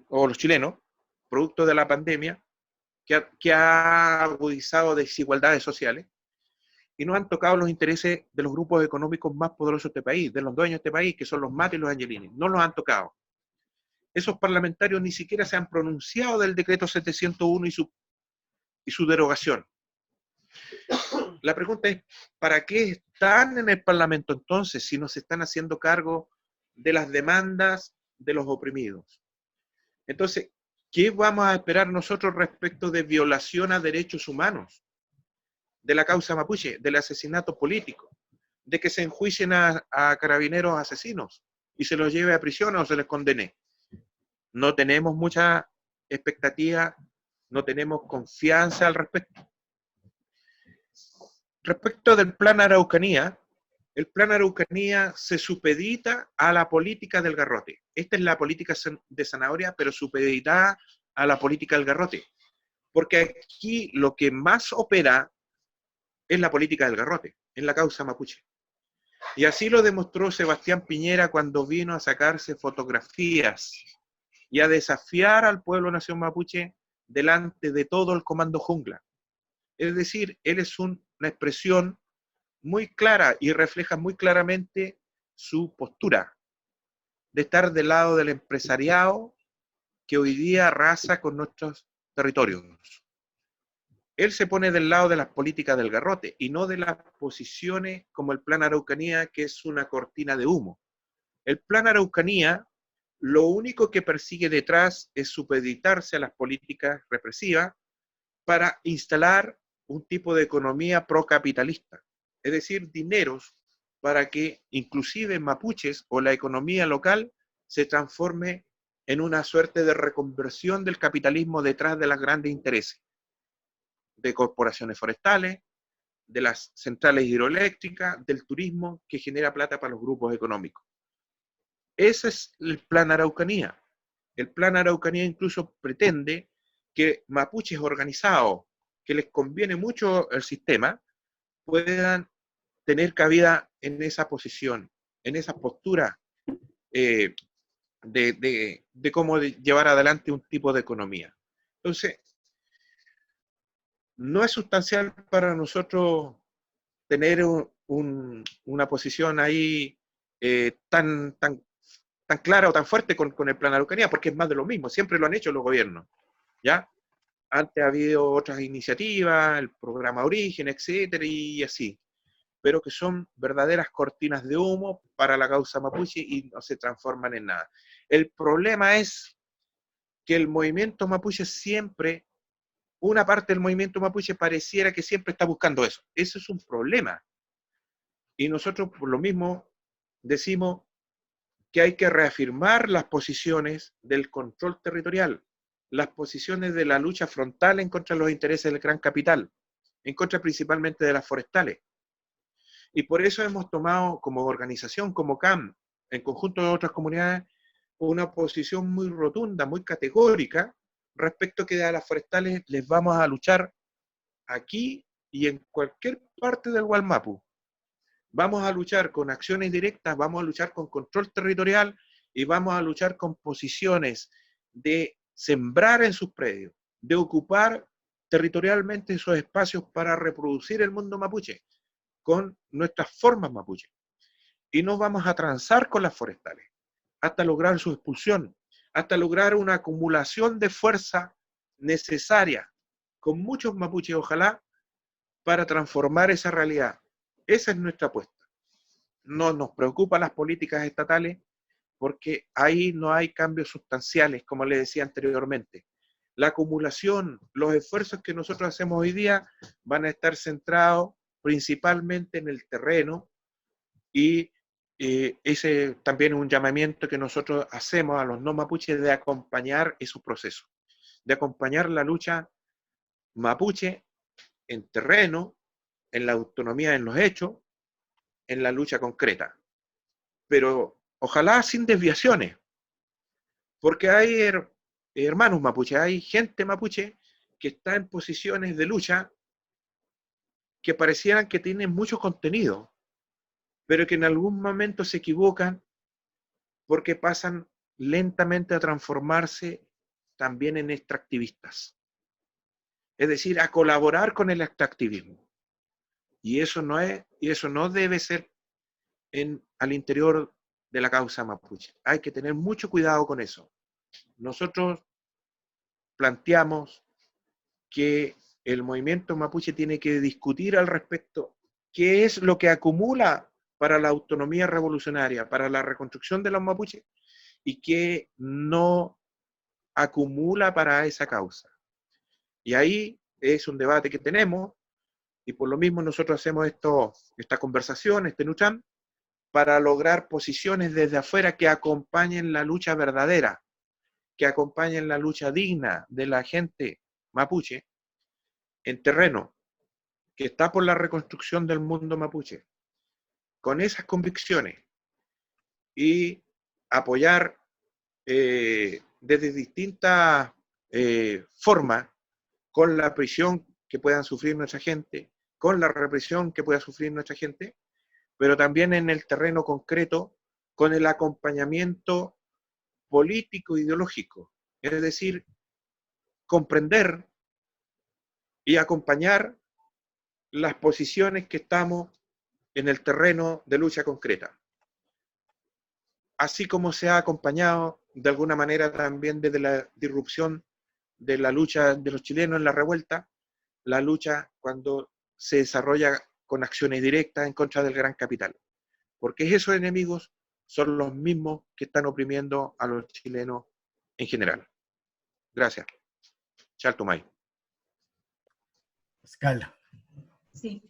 o los chilenos, producto de la pandemia, que ha agudizado desigualdades sociales, y no han tocado los intereses de los grupos económicos más poderosos de este país, de los dueños de este país, que son los mates y los angelines. No los han tocado. Esos parlamentarios ni siquiera se han pronunciado del decreto 701 y su derogación. La pregunta es, ¿para qué están en el Parlamento entonces si no se están haciendo cargo de las demandas de los oprimidos? Entonces, ¿qué vamos a esperar nosotros respecto de violación a derechos humanos? De la causa mapuche, del asesinato político, de que se enjuicien a carabineros asesinos y se los lleve a prisión o se les condene. No tenemos mucha expectativa, no tenemos confianza al respecto. Respecto del Plan Araucanía, el Plan Araucanía se supedita a la política del garrote. Esta es la política de Zanahoria, pero supeditada a la política del garrote. Porque aquí lo que más opera es la política del garrote, en la causa mapuche. Y así lo demostró Sebastián Piñera cuando vino a sacarse fotografías y a desafiar al pueblo nación mapuche delante de todo el comando jungla. Es decir, él es una expresión muy clara y refleja muy claramente su postura de estar del lado del empresariado que hoy día arrasa con nuestros territorios. Él se pone del lado de las políticas del garrote y no de las posiciones como el Plan Araucanía, que es una cortina de humo. El Plan Araucanía, lo único que persigue detrás es supeditarse a las políticas represivas para instalar un tipo de economía procapitalista, es decir, dineros para que inclusive mapuches o la economía local se transforme en una suerte de reconversión del capitalismo detrás de los grandes intereses de corporaciones forestales, de las centrales hidroeléctricas, del turismo que genera plata para los grupos económicos. Ese es el Plan Araucanía. El Plan Araucanía incluso pretende que mapuches organizados, que les conviene mucho el sistema, puedan tener cabida en esa posición, en esa postura de cómo llevar adelante un tipo de economía. Entonces, no es sustancial para nosotros tener una posición ahí tan clara o tan fuerte con el Plan Araucanía, porque es más de lo mismo, siempre lo han hecho los gobiernos, ¿ya? Antes ha habido otras iniciativas, el programa Origen, etcétera, y así, pero que son verdaderas cortinas de humo para la causa mapuche y no se transforman en nada. El problema es que el movimiento mapuche siempre, una parte del movimiento mapuche pareciera que siempre está buscando eso. Eso es un problema. Y nosotros por lo mismo decimos que hay que reafirmar las posiciones del control territorial, las posiciones de la lucha frontal en contra de los intereses del gran capital, en contra principalmente de las forestales. Y por eso hemos tomado como organización, como CAM, en conjunto de otras comunidades, una posición muy rotunda, muy categórica, respecto a que a las forestales les vamos a luchar aquí y en cualquier parte del Gualmapu. Vamos a luchar con acciones directas, vamos a luchar con control territorial y vamos a luchar con posiciones de sembrar en sus predios, de ocupar territorialmente esos espacios para reproducir el mundo mapuche con nuestras formas mapuche. Y no vamos a transar con las forestales hasta lograr su expulsión, hasta lograr una acumulación de fuerza necesaria con muchos mapuches, ojalá, para transformar esa realidad. Esa es nuestra apuesta. No nos preocupan las políticas estatales porque ahí no hay cambios sustanciales, como le decía anteriormente. La acumulación, los esfuerzos que nosotros hacemos hoy día van a estar centrados principalmente en el terreno, y ese también es un llamamiento que nosotros hacemos a los no mapuches de acompañar esos procesos, de acompañar la lucha mapuche en terreno, en la autonomía en los hechos, en la lucha concreta. Pero ojalá sin desviaciones, porque hay hermanos mapuche, hay gente mapuche que está en posiciones de lucha que parecieran que tienen mucho contenido, pero que en algún momento se equivocan porque pasan lentamente a transformarse también en extractivistas. Es decir, a colaborar con el extractivismo. Y eso no debe ser al interior de la causa mapuche. Hay que tener mucho cuidado con eso. Nosotros planteamos que el movimiento mapuche tiene que discutir al respecto qué es lo que acumula para la autonomía revolucionaria, para la reconstrucción de los mapuches, y qué no acumula para esa causa. Y ahí es un debate que tenemos, y por lo mismo nosotros hacemos esta conversación, este NUCHAM, para lograr posiciones desde afuera que acompañen la lucha verdadera, que acompañen la lucha digna de la gente mapuche en terreno, que está por la reconstrucción del mundo mapuche, con esas convicciones, y apoyar desde distintas formas, con la prisión que puedan sufrir nuestra gente, con la represión que pueda sufrir nuestra gente, pero también en el terreno concreto, con el acompañamiento político ideológico, es decir, comprender y acompañar las posiciones que estamos en el terreno de lucha concreta. Así como se ha acompañado de alguna manera también desde la disrupción de la lucha de los chilenos en la revuelta, la lucha cuando se desarrolla con acciones directas en contra del gran capital. Porque esos enemigos son los mismos que están oprimiendo a los chilenos en general. Gracias. Chaltumay. Escala. Sí.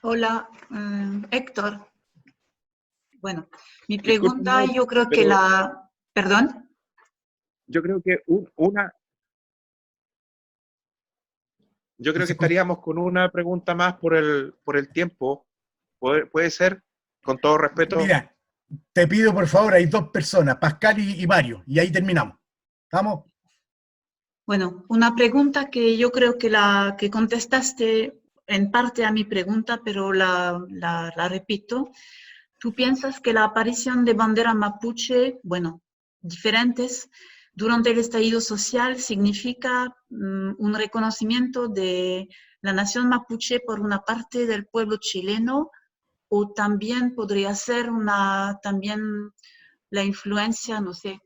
Hola, Héctor. Bueno, mi pregunta, Discúlpeme, yo creo que pero la... ¿Perdón? Yo creo que estaríamos con una pregunta más por el tiempo. ¿Puede ser? Con todo respeto. Mira, te pido por favor, hay dos personas, Pascal y Mario, y ahí terminamos. ¿Estamos? Bueno, una pregunta que yo creo que la que contestaste en parte a mi pregunta, pero la repito. ¿Tú piensas que la aparición de banderas mapuche, bueno, diferentes, durante el estallido social significa un reconocimiento de la nación mapuche por una parte del pueblo chileno, o también podría ser también la influencia, no sé,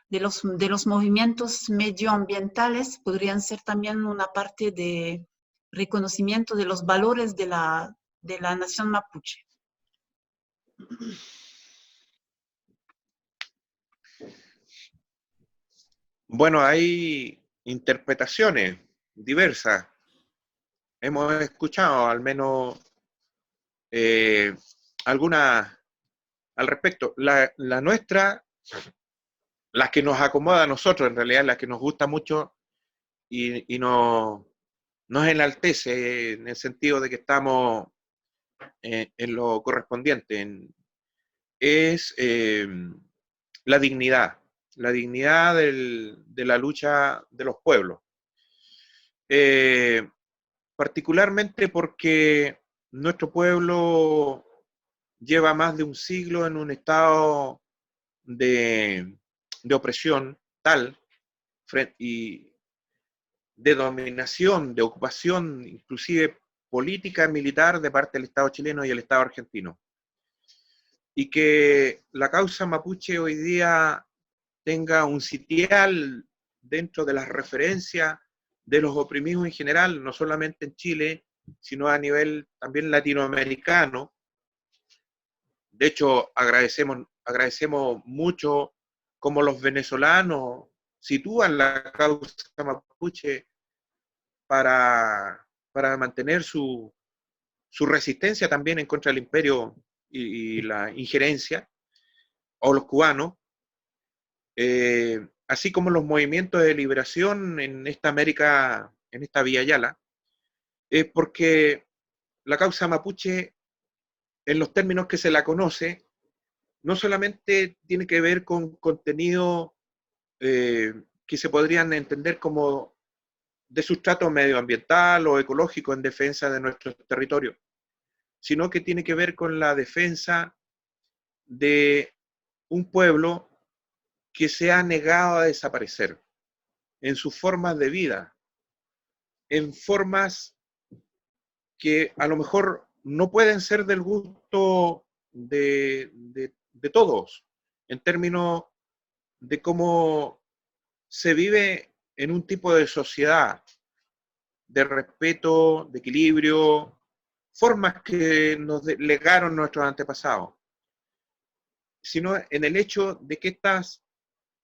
de los movimientos medioambientales, podrían ser también una parte de reconocimiento de los valores de la nación mapuche? Bueno, hay interpretaciones diversas. Hemos escuchado al menos algunas al respecto. La nuestra, las que nos acomoda a nosotros, en realidad, las que nos gusta mucho y nos enaltece en el sentido de que estamos en lo correspondiente, es la dignidad de la lucha de los pueblos. Particularmente porque nuestro pueblo lleva más de un siglo en un estado de opresión tal y de dominación, de ocupación, inclusive política militar de parte del Estado chileno y el Estado argentino. Y que la causa mapuche hoy día tenga un sitial dentro de las referencias de los oprimidos en general, no solamente en Chile, sino a nivel también latinoamericano. De hecho, agradecemos mucho cómo los venezolanos sitúan la causa mapuche para mantener su resistencia también en contra del imperio y la injerencia, o los cubanos, así como los movimientos de liberación en esta América, en esta Vía Yala, porque la causa mapuche, en los términos que se la conoce, no solamente tiene que ver con contenido que se podrían entender como de sustrato medioambiental o ecológico en defensa de nuestro territorio, sino que tiene que ver con la defensa de un pueblo que se ha negado a desaparecer en sus formas de vida, en formas que a lo mejor no pueden ser del gusto de todos, en términos de cómo se vive en un tipo de sociedad, de respeto, de equilibrio, formas que nos legaron nuestros antepasados, sino en el hecho de que estas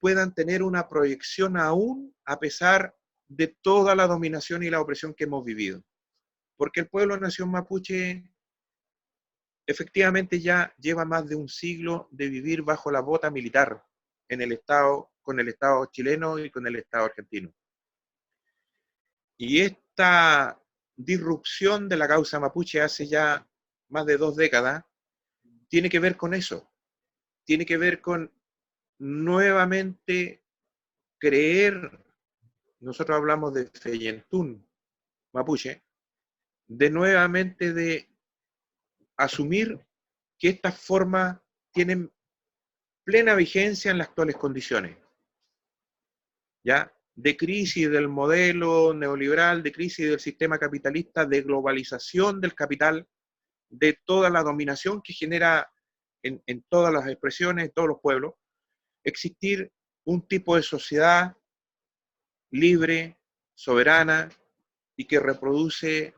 puedan tener una proyección aún a pesar de toda la dominación y la opresión que hemos vivido. Porque el pueblo nación mapuche efectivamente ya lleva más de un siglo de vivir bajo la bota militar en el Estado, con el Estado chileno y con el Estado argentino. Y esta disrupción de la causa mapuche hace ya más de 2 décadas tiene que ver con eso, tiene que ver con nuevamente creer, nosotros hablamos de Feyentún mapuche, de nuevamente de asumir que estas formas tienen plena vigencia en las actuales condiciones, ¿ya? De crisis del modelo neoliberal, de crisis del sistema capitalista, de globalización del capital, de toda la dominación que genera en todas las expresiones, en todos los pueblos, existir un tipo de sociedad libre, soberana y que reproduce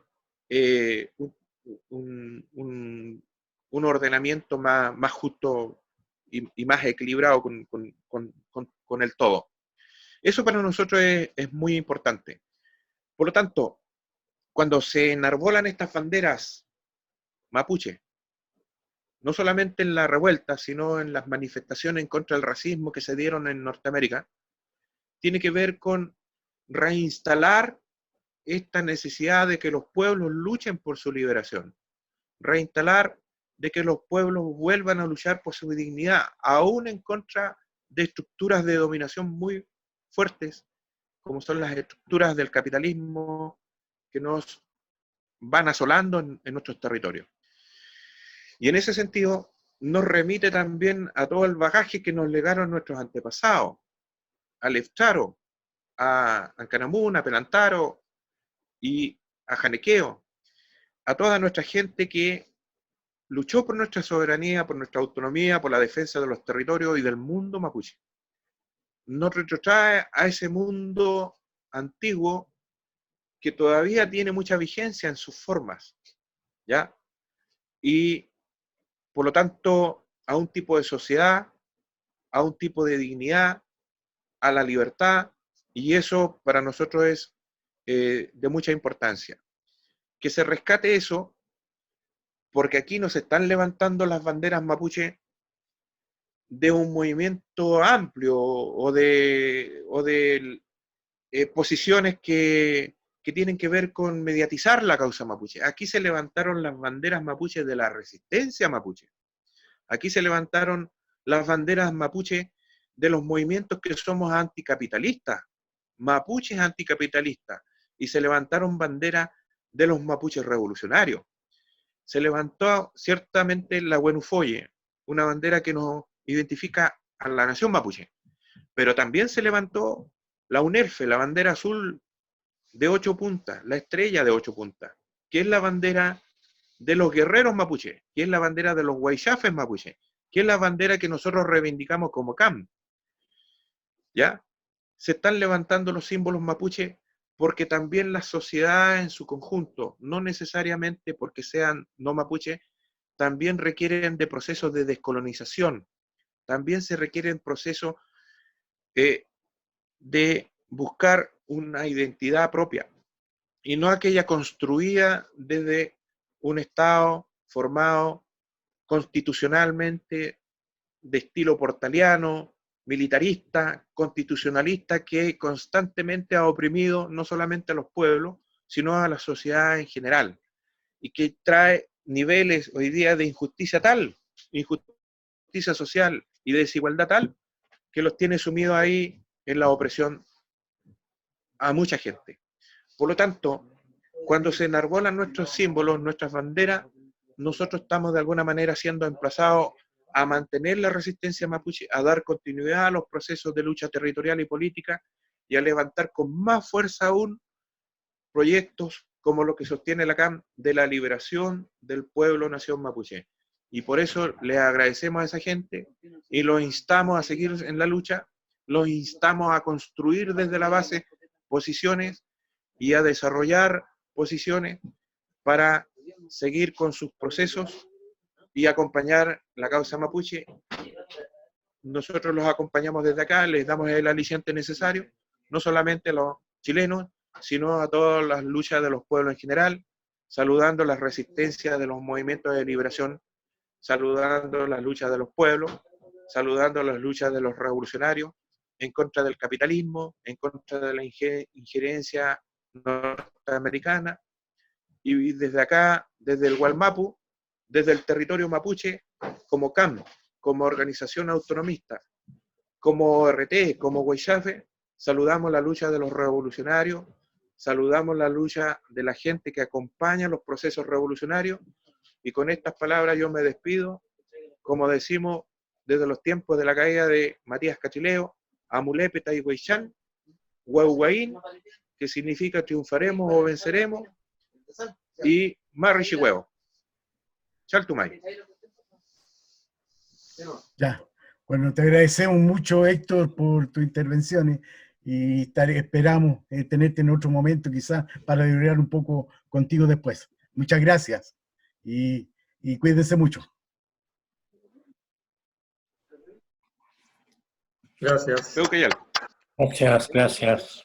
un ordenamiento más justo y más equilibrado con el todo. Eso para nosotros es muy importante. Por lo tanto, cuando se enarbolan estas banderas mapuche, no solamente en la revuelta, sino en las manifestaciones en contra del racismo que se dieron en Norteamérica, tiene que ver con reinstalar esta necesidad de que los pueblos luchen por su liberación, reinstalar de que los pueblos vuelvan a luchar por su dignidad, aún en contra de estructuras de dominación muy fuertes, como son las estructuras del capitalismo que nos van asolando en nuestros territorios. Y en ese sentido, nos remite también a todo el bagaje que nos legaron nuestros antepasados, a Leftaro, a Ancanamun, a Pelantaro y a Janequeo, a toda nuestra gente que luchó por nuestra soberanía, por nuestra autonomía, por la defensa de los territorios y del mundo mapuche. Nos retrotrae a ese mundo antiguo que todavía tiene mucha vigencia en sus formas, ¿ya? Y por lo tanto, a un tipo de sociedad, a un tipo de dignidad, a la libertad, y eso para nosotros es de mucha importancia. Que se rescate eso, porque aquí nos están levantando las banderas mapuche de un movimiento amplio o de posiciones que tienen que ver con mediatizar la causa mapuche. Aquí se levantaron las banderas mapuche de la resistencia mapuche. Aquí se levantaron las banderas mapuche de los movimientos que somos anticapitalistas, mapuches anticapitalistas, y se levantaron banderas de los mapuches revolucionarios. Se levantó ciertamente la Huenufoye, una bandera que nos identifica a la nación mapuche, pero también se levantó la UNERFE, la bandera azul de 8 puntas, la estrella de 8 puntas, que es la bandera de los guerreros mapuche, que es la bandera de los huaychafes mapuche, que es la bandera que nosotros reivindicamos como CAM. ¿Ya? Se están levantando los símbolos mapuche porque también la sociedad en su conjunto, no necesariamente porque sean no mapuche, también requieren de procesos de descolonización, también se requieren procesos de buscar una identidad propia, y no aquella construida desde un Estado formado constitucionalmente de estilo portaliano, militarista, constitucionalista, que constantemente ha oprimido no solamente a los pueblos, sino a la sociedad en general, y que trae niveles hoy día de injusticia tal, injusticia social y de desigualdad tal, que los tiene sumidos ahí en la opresión a mucha gente. Por lo tanto, cuando se enarbolan nuestros símbolos, nuestras banderas, nosotros estamos de alguna manera siendo emplazados a mantener la resistencia mapuche, a dar continuidad a los procesos de lucha territorial y política y a levantar con más fuerza aún proyectos como lo que sostiene la CAM de la liberación del pueblo nación mapuche. Y por eso le agradecemos a esa gente y los instamos a seguir en la lucha, los instamos a construir desde la base posiciones y a desarrollar posiciones para seguir con sus procesos y acompañar la causa mapuche. Nosotros los acompañamos desde acá, les damos el aliciente necesario, no solamente a los chilenos, sino a todas las luchas de los pueblos en general, saludando las resistencias de los movimientos de liberación, saludando las luchas de los pueblos, saludando las luchas de los revolucionarios en contra del capitalismo, en contra de la injerencia norteamericana, y desde acá, desde el Gualmapu, desde el territorio mapuche, como CAM, como organización autonomista, como ORT, como Huaychafe, saludamos la lucha de los revolucionarios, saludamos la lucha de la gente que acompaña los procesos revolucionarios, y con estas palabras yo me despido, como decimos desde los tiempos de la caída de Matías Cachileo, Amulépeta y Huaychán, Huehuaín, que significa triunfaremos o venceremos, y Marrichihuevo. Chaltumay. Ya. Bueno, te agradecemos mucho, Héctor, por tus intervenciones y esperamos tenerte en otro momento quizás para dialogar un poco contigo después. Muchas gracias y cuídense mucho. Gracias. Creo que ya. Muchas gracias.